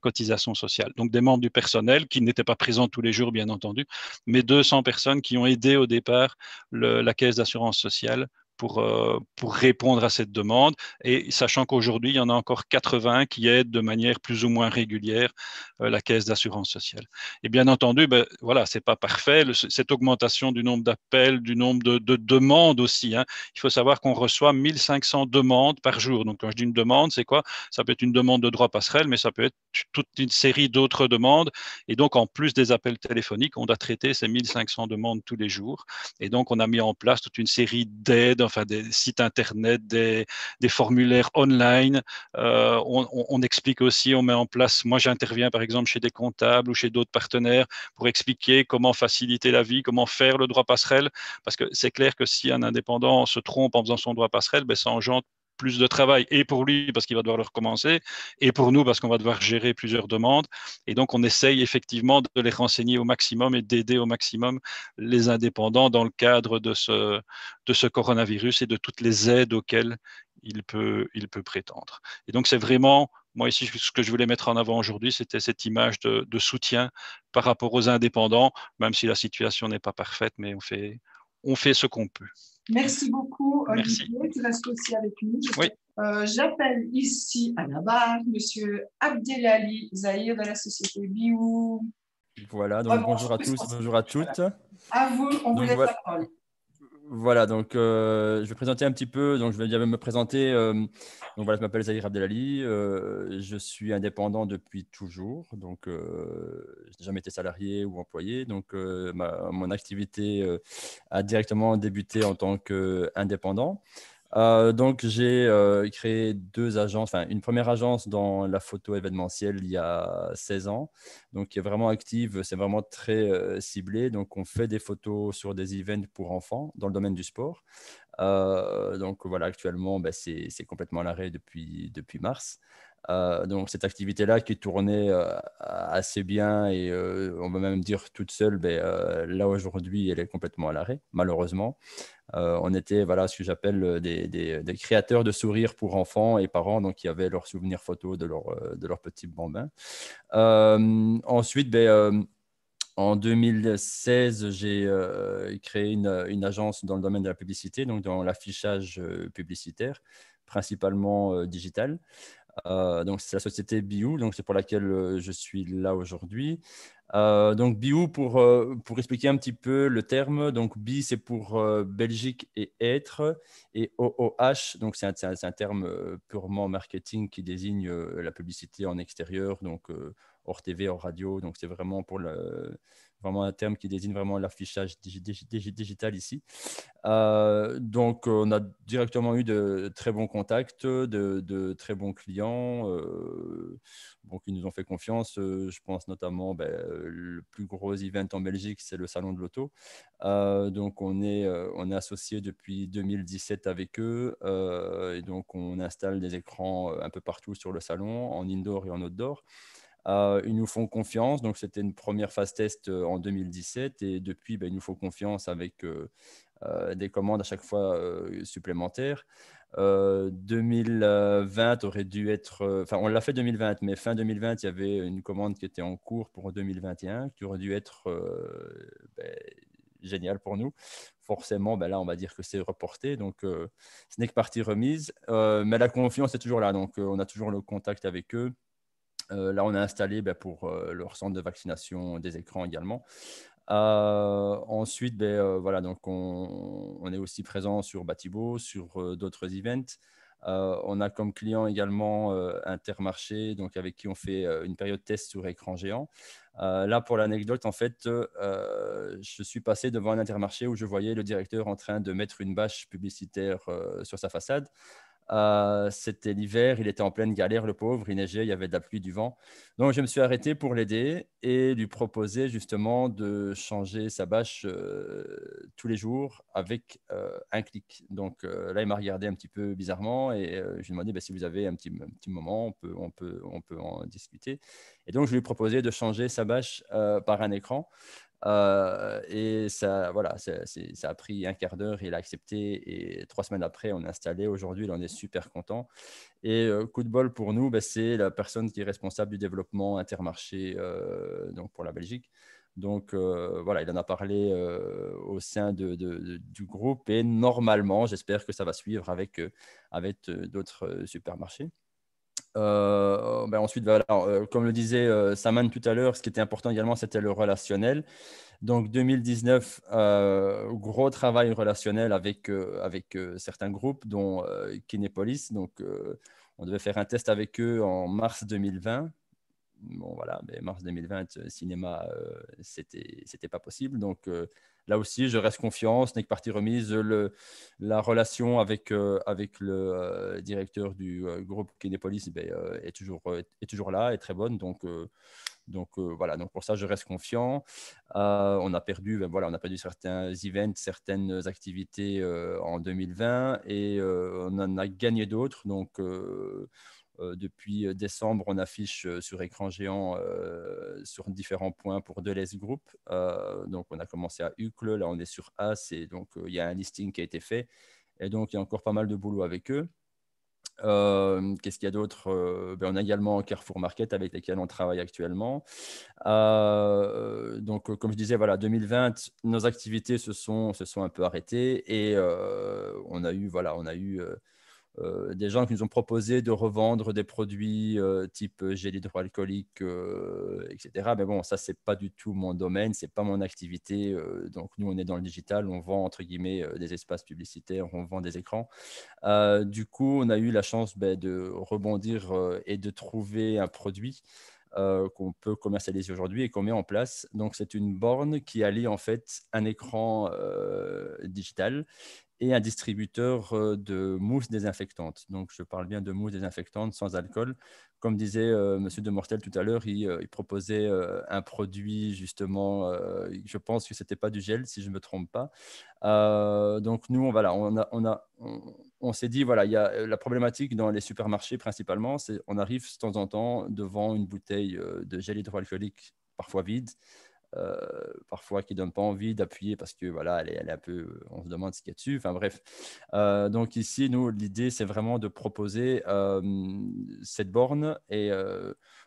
cotisation sociale. Donc, des membres du personnel qui n'étaient pas présents tous les jours, bien entendu, mais 200 personnes qui ont aidé au départ la caisse d'assurance sociale pour répondre à cette demande. Et sachant qu'aujourd'hui, il y en a encore 80 qui aident de manière plus ou moins régulière la caisse d'assurance sociale. Et bien entendu, ben, voilà, c'est pas parfait. Cette augmentation du nombre d'appels, du nombre de demandes aussi. Hein. Il faut savoir qu'on reçoit 1500 demandes par jour. Donc, quand je dis une demande, c'est quoi? Ça peut être une demande de droit passerelle, mais ça peut être toute une série d'autres demandes. Et donc, en plus des appels téléphoniques, on doit traiter ces 1500 demandes tous les jours. Et donc, on a mis en place toute une série d'aides, enfin des sites internet, des formulaires online. On explique aussi, on met en place, moi j'interviens par exemple chez des comptables ou chez d'autres partenaires pour expliquer comment faciliter la vie, comment faire le droit passerelle, parce que c'est clair que si un indépendant se trompe en faisant son droit passerelle, ben, ça engendre plus de travail, et pour lui parce qu'il va devoir le recommencer, et pour nous parce qu'on va devoir gérer plusieurs demandes. Et donc on essaye effectivement de les renseigner au maximum et d'aider au maximum les indépendants dans le cadre de ce coronavirus et de toutes les aides auxquelles il peut prétendre. Et donc c'est vraiment, moi ici, ce que je voulais mettre en avant aujourd'hui, c'était cette image de soutien par rapport aux indépendants, même si la situation n'est pas parfaite, mais on fait ce qu'on peut. Merci beaucoup, Olivier. Merci. Tu restes aussi avec nous. Oui. J'appelle ici à la barre M. Abdelali Zahir de la société Biou. Voilà, donc bonjour à tous, bonjour à toutes. À vous, on vous laisse la parole. Voilà, donc je vais présenter un petit peu, donc je vais déjà me présenter. Donc voilà, je m'appelle Zahir Abdelali, je suis indépendant depuis toujours, donc je n'ai jamais été salarié ou employé, donc mon activité a directement débuté en tant qu'indépendant. Donc, j'ai créé deux agences, enfin une première agence dans la photo événementielle il y a 16 ans, donc qui est vraiment active, c'est vraiment très ciblé. Donc, on fait des photos sur des events pour enfants dans le domaine du sport. Donc, voilà, actuellement, c'est complètement à l'arrêt depuis mars. Donc, cette activité-là qui tournait assez bien et on va même dire toute seule, là aujourd'hui, elle est complètement à l'arrêt, malheureusement. On était ce que j'appelle des créateurs de sourires pour enfants et parents, donc qui avaient leurs souvenirs photos de leur petit bambin. Ensuite, en 2016, j'ai créé une agence dans le domaine de la publicité, donc dans l'affichage publicitaire, principalement digital. Donc, c'est la société Biou, donc c'est pour laquelle je suis là aujourd'hui. Donc, Biou, pour expliquer un petit peu le terme, donc Bi, c'est pour Belgique et être, et OOH, donc c'est un terme purement marketing qui désigne la publicité en extérieur, donc hors TV, hors radio, donc c'est vraiment vraiment un terme qui désigne vraiment l'affichage digital ici. Donc, on a directement eu de très bons contacts, de très bons clients qui nous ont fait confiance. Je pense notamment, le plus gros event en Belgique, c'est le Salon de l'Auto. Donc, on est associé depuis 2017 avec eux. Et donc, on installe des écrans un peu partout sur le salon, en indoor et en outdoor. Ils nous font confiance, donc c'était une première phase test en 2017 et depuis, ils nous font confiance avec des commandes à chaque fois supplémentaires. 2020 aurait dû être, on l'a fait 2020, mais fin 2020, il y avait une commande qui était en cours pour 2021 qui aurait dû être génial pour nous. Forcément, là, on va dire que c'est reporté, donc ce n'est que partie remise, mais la confiance est toujours là, donc on a toujours le contact avec eux. Là, on a installé pour leur centre de vaccination des écrans également. Ensuite, donc on est aussi présent sur Batibo, sur d'autres events. On a comme client également Intermarché, donc avec qui on fait une période test sur écran géant. Là, pour l'anecdote, en fait, je suis passé devant un Intermarché où je voyais le directeur en train de mettre une bâche publicitaire sur sa façade. C'était l'hiver, il était en pleine galère, le pauvre, il neigeait, il y avait de la pluie, du vent. Donc, je me suis arrêté pour l'aider et lui proposer justement de changer sa bâche tous les jours avec un clic. Donc, là, il m'a regardé un petit peu bizarrement et je lui ai demandé si vous avez un petit moment, on peut en discuter. Et donc, je lui ai proposé de changer sa bâche par un écran. Et ça a pris un quart d'heure, il a accepté et 3 semaines après, on a installé. Aujourd'hui, on est super content. Et coup de bol pour nous, c'est la personne qui est responsable du développement Intermarché donc pour la Belgique. Donc, voilà, il en a parlé au sein du groupe et normalement, j'espère que ça va suivre avec d'autres supermarchés. Ensuite, voilà, comme le disait Saman tout à l'heure, ce qui était important également, c'était le relationnel. Donc, 2019, gros travail relationnel avec certains groupes, dont Kinépolis. Donc, on devait faire un test avec eux en mars 2020. Bon, voilà, mais mars 2020, cinéma, c'était pas possible. Donc, là aussi, je reste confiant, ce n'est que partie remise. La relation avec le directeur du groupe Kinépolis est toujours là, est très bonne. Donc, voilà, donc pour ça, je reste confiant. On a perdu certains events, certaines activités en 2020 et on en a gagné d'autres. Donc, depuis décembre, on affiche sur écran géant sur différents points pour Deleuze Group. Donc, on a commencé à Uccle, là on est sur As et donc il y a un listing qui a été fait. Et donc, il y a encore pas mal de boulot avec eux. Qu'est-ce qu'il y a d'autre? On a également Carrefour Market avec lesquels on travaille actuellement. Donc, comme je disais, voilà, 2020, nos activités se sont un peu arrêtées et on a eu des gens qui nous ont proposé de revendre des produits type gel hydroalcoolique, etc. Mais bon, ça, c'est pas du tout mon domaine, c'est pas mon activité. Donc, nous, on est dans le digital, on vend, entre guillemets, des espaces publicitaires, on vend des écrans. Du coup, on a eu la chance de rebondir et de trouver un produit qu'on peut commercialiser aujourd'hui et qu'on met en place. Donc, c'est une borne qui allie en fait un écran digital et un distributeur de mousse désinfectante. Donc, je parle bien de mousse désinfectante sans alcool. Comme disait Monsieur de Mortel tout à l'heure, il proposait un produit, justement, je pense que ce n'était pas du gel, si je ne me trompe pas. Donc, nous, voilà, on s'est dit, voilà, il y a la problématique dans les supermarchés principalement, c'est on arrive de temps en temps devant une bouteille de gel hydroalcoolique, parfois vide, parfois qui ne donne pas envie d'appuyer parce que voilà, elle est un peu, on se demande ce qu'il y a dessus. Enfin bref. Donc ici, nous, l'idée, c'est vraiment de proposer cette borne et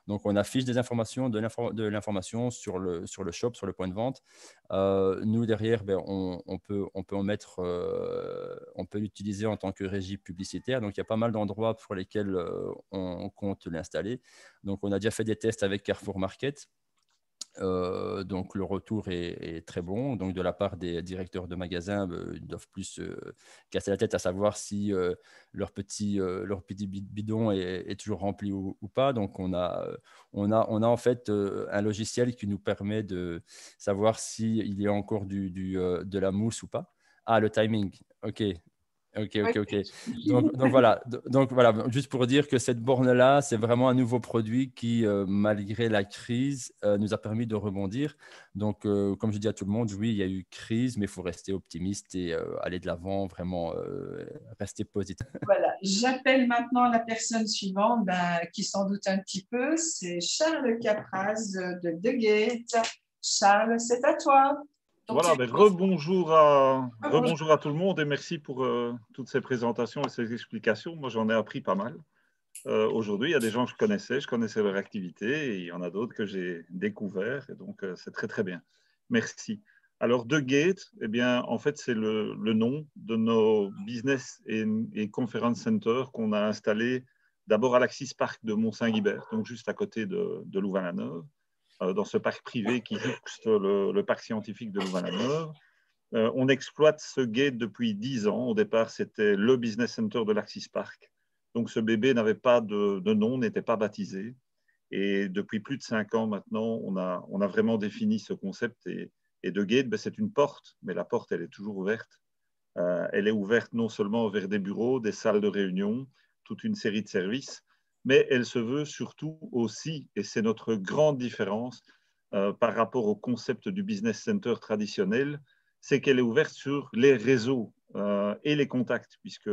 donc on affiche des informations, de l'information sur le shop, sur le point de vente. Nous derrière, on peut en mettre, on peut l'utiliser en tant que régie publicitaire. Donc il y a pas mal d'endroits pour lesquels on compte l'installer. Donc on a déjà fait des tests avec Carrefour Market. Donc le retour est très bon. Donc de la part des directeurs de magasins, ils doivent plus casser la tête à savoir si leur petit bidon est toujours rempli ou pas. Donc on a en fait un logiciel qui nous permet de savoir s'il y a encore de la mousse ou pas. Ah, le timing. OK. Donc voilà, juste pour dire que cette borne-là, c'est vraiment un nouveau produit qui, malgré la crise, nous a permis de rebondir. Donc, comme je dis à tout le monde, oui, il y a eu crise, mais il faut rester optimiste et aller de l'avant, vraiment rester positif. Voilà, j'appelle maintenant la personne suivante qui s'en doute un petit peu, c'est Charles Capraz de Degate. Charles, c'est à toi. Donc, voilà, rebonjour à tout le monde et merci pour toutes ces présentations et ces explications. Moi, j'en ai appris pas mal. Aujourd'hui, il y a des gens que je connaissais leur activité et il y en a d'autres que j'ai découverts. Et donc, c'est très, très bien. Merci. Alors, Degate, eh bien, en fait, c'est le nom de nos business et conference centers qu'on a installés d'abord à l'Axis Park de Mont-Saint-Guibert, donc juste à côté de Louvain-la-Neuve. Dans ce parc privé qui jouxte le parc scientifique de Louvain-la-Neuve. On exploite ce gate depuis 10 ans. Au départ, c'était le business center de l'Axis Park. Donc, ce bébé n'avait pas de nom, n'était pas baptisé. Et depuis plus de 5 ans maintenant, on a vraiment défini ce concept. Et de gate, c'est une porte, mais la porte, elle est toujours ouverte. Elle est ouverte non seulement vers des bureaux, des salles de réunion, toute une série de services, mais elle se veut surtout aussi, et c'est notre grande différence par rapport au concept du business center traditionnel, c'est qu'elle est ouverte sur les réseaux et les contacts, puisque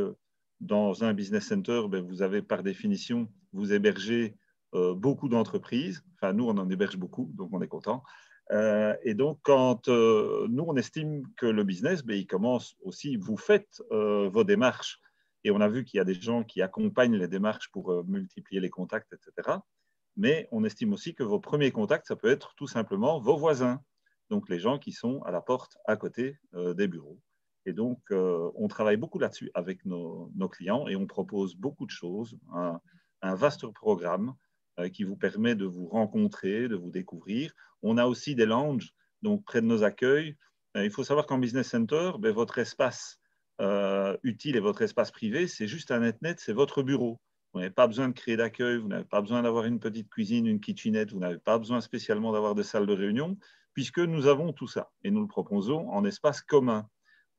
dans un business center, vous avez par définition, vous hébergez beaucoup d'entreprises, enfin nous on en héberge beaucoup, donc on est content. Et donc quand nous on estime que le business, il commence aussi, vous faites vos démarches. Et on a vu qu'il y a des gens qui accompagnent les démarches pour multiplier les contacts, etc. Mais on estime aussi que vos premiers contacts, ça peut être tout simplement vos voisins. donc les gens qui sont à la porte à côté des bureaux. Et donc, on travaille beaucoup là-dessus avec nos clients et on propose beaucoup de choses, un vaste programme qui vous permet de vous rencontrer, de vous découvrir. On a aussi des lounges, donc près de nos accueils. Il faut savoir qu'en Business Center, votre espace utile et votre espace privé, c'est juste un net-net, c'est votre bureau. Vous n'avez pas besoin de créer d'accueil, vous n'avez pas besoin d'avoir une petite cuisine, une kitchenette, vous n'avez pas besoin spécialement d'avoir des salles de réunion, puisque nous avons tout ça et nous le proposons en espace commun.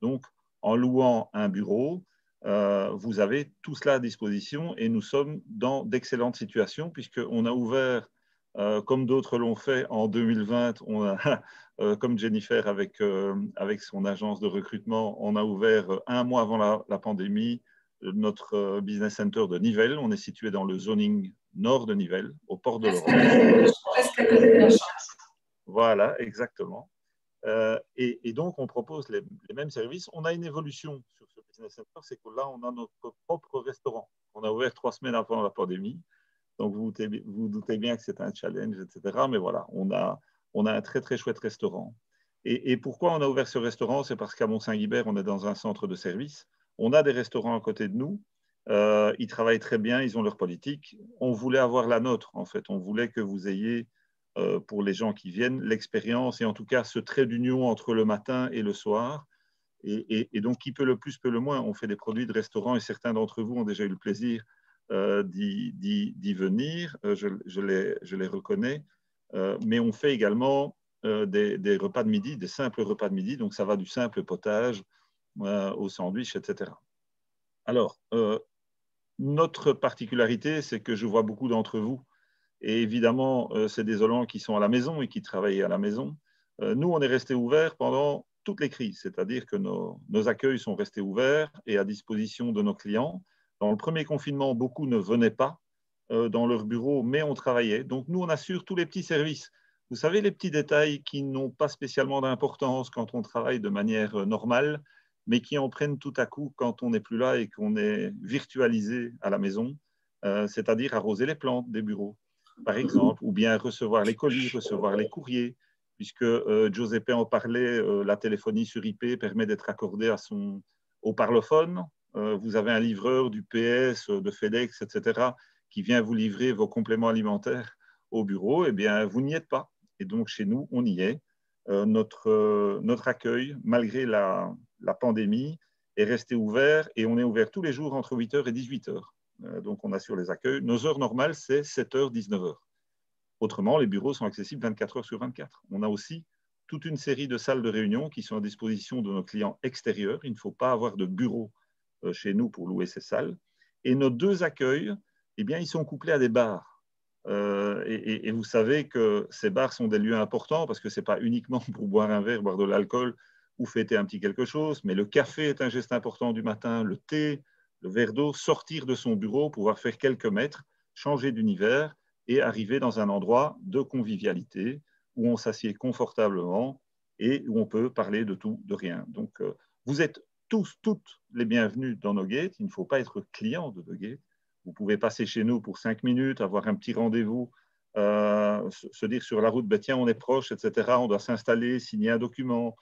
Donc, en louant un bureau, vous avez tout cela à disposition et nous sommes dans d'excellentes situations puisqu'on a ouvert, comme d'autres l'ont fait en 2020, on a, comme Jennifer avec son agence de recrutement, on a ouvert un mois avant la pandémie notre business center de Nivelles. On est situé dans le zoning nord de Nivelles, au port de l'Europe. Voilà, exactement. Et donc, on propose les mêmes services. On a une évolution sur ce business center, c'est que là, on a notre propre restaurant. On a ouvert 3 semaines avant la pandémie. Donc, vous doutez bien que c'est un challenge, etc. Mais voilà, on a un très, très chouette restaurant. Et pourquoi on a ouvert ce restaurant? C'est parce qu'à Mont-Saint-Guibert, on est dans un centre de service. On a des restaurants à côté de nous. Ils travaillent très bien, ils ont leur politique. On voulait avoir la nôtre, en fait. On voulait que vous ayez, pour les gens qui viennent, l'expérience et en tout cas ce trait d'union entre le matin et le soir. Et donc, qui peut le plus, peut le moins. On fait des produits de restaurant et certains d'entre vous ont déjà eu le plaisir d'y venir. Je les reconnais. Mais on fait également des repas de midi, des simples repas de midi. Donc, ça va du simple potage au sandwich, etc. Alors, notre particularité, c'est que je vois beaucoup d'entre vous, et évidemment, c'est désolant qui sont à la maison et qui travaillent à la maison. Nous, on est resté ouverts pendant toutes les crises, c'est-à-dire que nos accueils sont restés ouverts et à disposition de nos clients. Dans le premier confinement, beaucoup ne venaient pas dans leur bureau, mais on travaillait. Donc, nous, on assure tous les petits services. Vous savez, les petits détails qui n'ont pas spécialement d'importance quand on travaille de manière normale, mais qui en prennent tout à coup quand on n'est plus là et qu'on est virtualisé à la maison, c'est-à-dire arroser les plantes des bureaux, par exemple, ou bien recevoir les colis, recevoir les courriers, puisque Giuseppe en parlait, la téléphonie sur IP permet d'être accordée au parlophone. Vous avez un livreur du PS, de FedEx, etc., qui vient vous livrer vos compléments alimentaires au bureau. Eh bien, vous n'y êtes pas. Et donc, chez nous, on y est. Notre accueil, malgré la pandémie, est resté ouvert et on est ouvert tous les jours entre 8h et 18h. Donc, on assure les accueils. Nos heures normales, c'est 7h, 19h. Autrement, les bureaux sont accessibles 24 heures sur 24. On a aussi toute une série de salles de réunion qui sont à disposition de nos clients extérieurs. Il ne faut pas avoir de bureau chez nous pour louer ces salles. Et nos 2 accueils, eh bien, ils sont couplés à des bars. Et vous savez que ces bars sont des lieux importants parce que ce n'est pas uniquement pour boire un verre, boire de l'alcool ou fêter un petit quelque chose, mais le café est un geste important du matin, le thé, le verre d'eau, sortir de son bureau, pouvoir faire quelques mètres, changer d'univers et arriver dans un endroit de convivialité où on s'assied confortablement et où on peut parler de tout, de rien. Donc, vous êtes tous, toutes les bienvenus dans No Gate. Il ne faut pas être client de No Gate. Vous pouvez passer chez nous pour 5 minutes, avoir un petit rendez-vous, se dire sur la route, ben tiens, on est proche, etc. On doit s'installer, signer un document,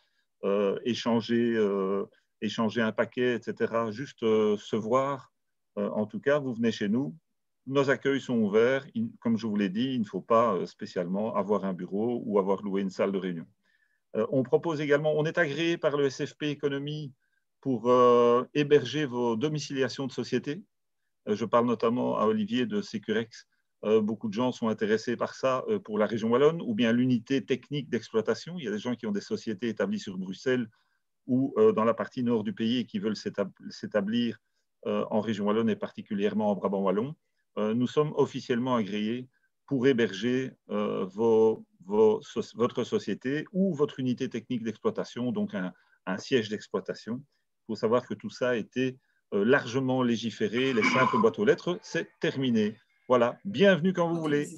échanger un paquet, etc. Juste se voir. En tout cas, vous venez chez nous. Nos accueils sont ouverts. Comme je vous l'ai dit, il ne faut pas spécialement avoir un bureau ou avoir loué une salle de réunion. On propose également, on est agréé par le SFP Économie pour héberger vos domiciliations de société. Je parle notamment à Olivier de Securex. Beaucoup de gens sont intéressés par ça pour la région wallonne, ou bien l'unité technique d'exploitation. Il y a des gens qui ont des sociétés établies sur Bruxelles ou dans la partie nord du pays et qui veulent s'établir en région wallonne et particulièrement en Brabant wallon. Nous sommes officiellement agréés pour héberger votre société ou votre unité technique d'exploitation, donc un siège d'exploitation. Il faut savoir que tout ça a été largement légiféré. Les simples boîtes aux lettres, c'est terminé. Voilà, bienvenue quand vous voulez.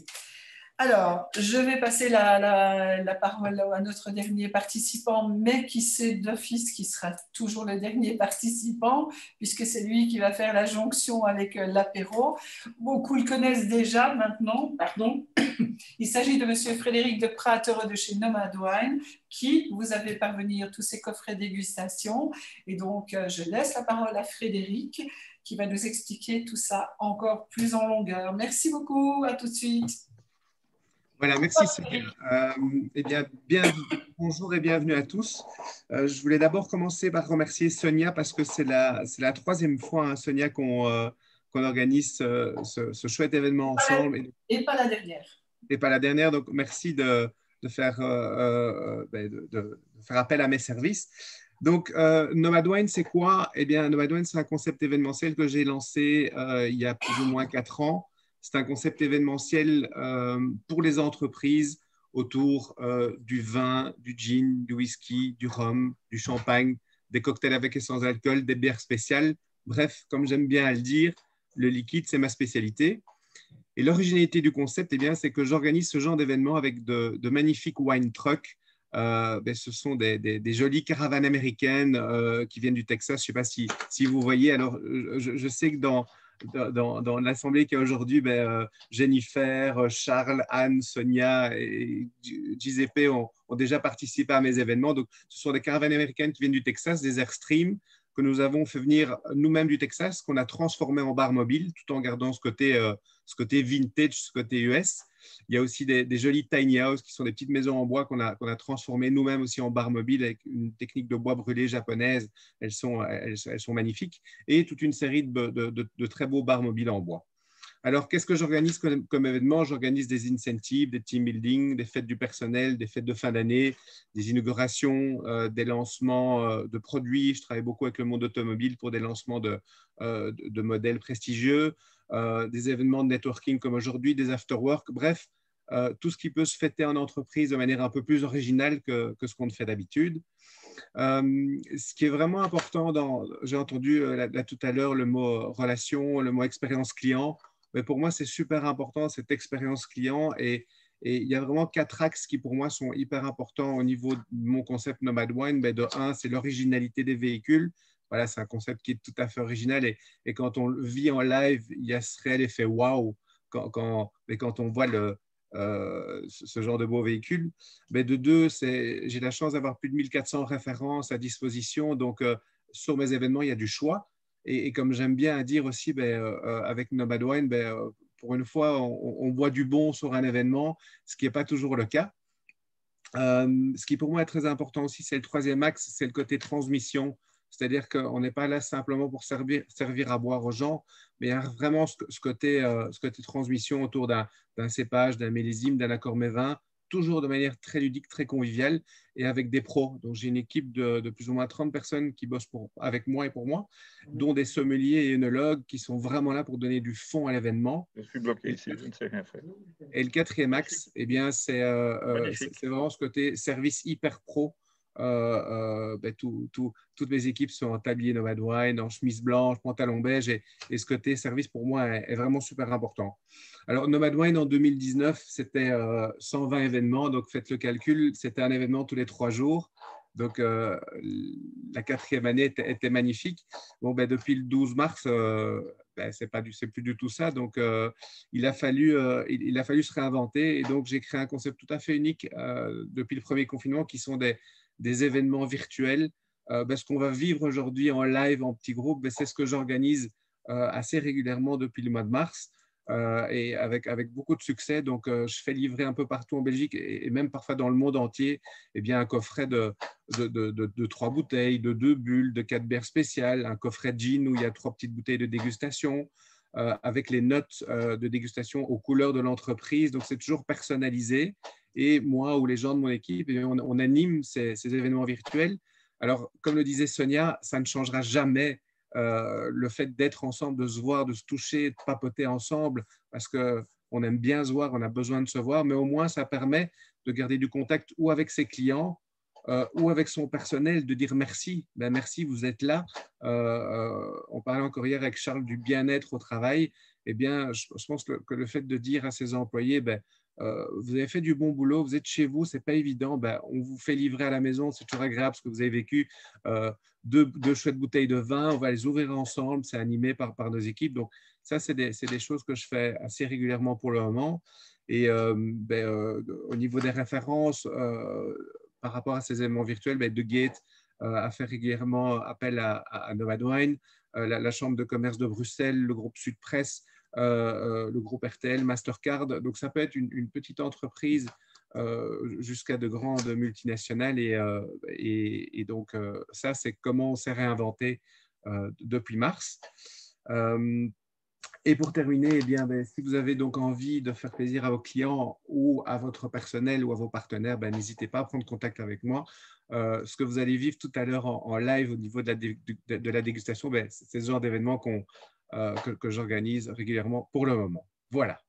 Alors, je vais passer la parole à notre dernier participant, mais qui sait d'office qui sera toujours le dernier participant, puisque c'est lui qui va faire la jonction avec l'apéro. Beaucoup le connaissent déjà maintenant, pardon. Il s'agit de M. Frédéric de Prater de chez Nomad Wine, qui vous a fait parvenir tous ces coffrets dégustation. Et donc, je laisse la parole à Frédéric, qui va nous expliquer tout ça encore plus en longueur. Merci beaucoup, à tout de suite. Voilà, merci Sonia. Eh bien, bonjour et bienvenue à tous. Je voulais d'abord commencer par remercier Sonia parce que c'est la troisième fois, hein, Sonia, qu'on organise ce chouette événement ensemble. Et pas la dernière. Et pas la dernière, donc merci de faire appel à mes services. Donc, Nomad Wine, c'est quoi? Eh bien, Nomad Wine, c'est un concept événementiel que j'ai lancé il y a plus ou moins 4 ans. C'est un concept événementiel pour les entreprises autour du vin, du gin, du whisky, du rhum, du champagne, des cocktails avec et sans alcool, des bières spéciales. Bref, comme j'aime bien à le dire, le liquide, c'est ma spécialité. Et l'originalité du concept, eh bien, c'est que j'organise ce genre d'événements avec de magnifiques wine trucks. Ce sont des jolies caravanes américaines qui viennent du Texas. Je ne sais pas si vous voyez. Alors, je sais que dans l'assemblée qu'il y a aujourd'hui, Jennifer, Charles, Anne, Sonia et Giuseppe ont déjà participé à mes événements. Donc, ce sont des caravanes américaines qui viennent du Texas, des Airstream, que nous avons fait venir nous-mêmes du Texas, qu'on a transformé en bar mobile, tout en gardant ce côté vintage, ce côté US. Il y a aussi des jolies tiny house qui sont des petites maisons en bois qu'on a transformées nous-mêmes aussi en bar mobile avec une technique de bois brûlé japonaise. Elles sont magnifiques. Et toute une série de très beaux bars mobiles en bois. Alors, qu'est-ce que j'organise comme événement? J'organise des incentives, des team building, des fêtes du personnel, des fêtes de fin d'année, des inaugurations, des lancements de produits. Je travaille beaucoup avec le monde automobile pour des lancements de modèles prestigieux, des événements de networking comme aujourd'hui, des after-work. Bref, tout ce qui peut se fêter en entreprise de manière un peu plus originale que ce qu'on fait d'habitude. Ce qui est vraiment important, j'ai entendu là tout à l'heure le mot relation, le mot expérience client. Mais pour moi, c'est super important, cette expérience client. Et il y a vraiment 4 axes qui, pour moi, sont hyper importants au niveau de mon concept Nomad Wine. De un, c'est l'originalité des véhicules. Voilà, c'est un concept qui est tout à fait original. Et quand on le vit en live, il y a ce réel effet wow quand on voit ce genre de beaux véhicules. De 2, j'ai la chance d'avoir plus de 1400 références à disposition. Donc, sur mes événements, il y a du choix. Et comme j'aime bien dire aussi, avec Nomad Wine, pour une fois, on boit du bon sur un événement, ce qui n'est pas toujours le cas. Ce qui pour moi est très important aussi, c'est le 3e axe, c'est le côté transmission. C'est-à-dire qu'on n'est pas là simplement pour servir à boire aux gens, mais il y a vraiment ce côté transmission autour d'un cépage, d'un millésime, d'un accord mets-vin, toujours de manière très ludique, très conviviale et avec des pros. Donc, j'ai une équipe de plus ou moins 30 personnes qui bossent avec moi et pour moi, dont des sommeliers et œnologues qui sont vraiment là pour donner du fond à l'événement. Je suis bloqué ici, je ne sais rien faire. Et le 4e axe, eh bien, c'est vraiment ce côté service hyper pro. Toutes mes équipes sont en tablier Nomad Wine, en chemise blanche, pantalon beige et ce côté service pour moi est vraiment super important. Alors Nomad Wine en 2019 c'était 120 événements, donc faites le calcul, c'était un événement tous les 3 jours. Donc la 4e année était magnifique. Depuis le 12 mars c'est plus du tout ça, donc il a fallu se réinventer et donc j'ai créé un concept tout à fait unique depuis le premier confinement qui sont des événements virtuels. Ce qu'on va vivre aujourd'hui en live, en petits groupes, c'est ce que j'organise assez régulièrement depuis le mois de mars et avec beaucoup de succès. Donc, je fais livrer un peu partout en Belgique et même parfois dans le monde entier un coffret de 3 bouteilles, de 2 bulles, de 4 bières spéciales, un coffret de gin où il y a 3 petites bouteilles de dégustation avec les notes de dégustation aux couleurs de l'entreprise. Donc, c'est toujours personnalisé. Et moi ou les gens de mon équipe, on anime ces événements virtuels. Alors, comme le disait Sonia, ça ne changera jamais le fait d'être ensemble, de se voir, de se toucher, de papoter ensemble, parce qu'on aime bien se voir, on a besoin de se voir, mais au moins, ça permet de garder du contact ou avec ses clients ou avec son personnel, de dire merci. Merci, vous êtes là. On parlait encore hier avec Charles du bien-être au travail. Je pense que le fait de dire à ses employés, vous avez fait du bon boulot, vous êtes chez vous, ce n'est pas évident, ben, on vous fait livrer à la maison, c'est toujours agréable parce que vous avez vécu deux chouettes bouteilles de vin, on va les ouvrir ensemble, c'est animé par nos équipes. Donc ça, c'est des choses que je fais assez régulièrement pour le moment. Et au niveau des références, par rapport à ces événements virtuels, The Gate a fait régulièrement appel à Nomadwine, la Chambre de commerce de Bruxelles, le groupe Sud Presse, le groupe RTL, Mastercard. Donc, ça peut être une petite entreprise jusqu'à de grandes multinationales. Et donc, ça, c'est comment on s'est réinventé depuis mars. Et pour terminer, eh bien, si vous avez donc envie de faire plaisir à vos clients ou à votre personnel ou à vos partenaires, n'hésitez pas à prendre contact avec moi. Ce que vous allez vivre tout à l'heure en live au niveau de la dégustation, c'est ce genre d'événement que j'organise régulièrement pour le moment. Voilà.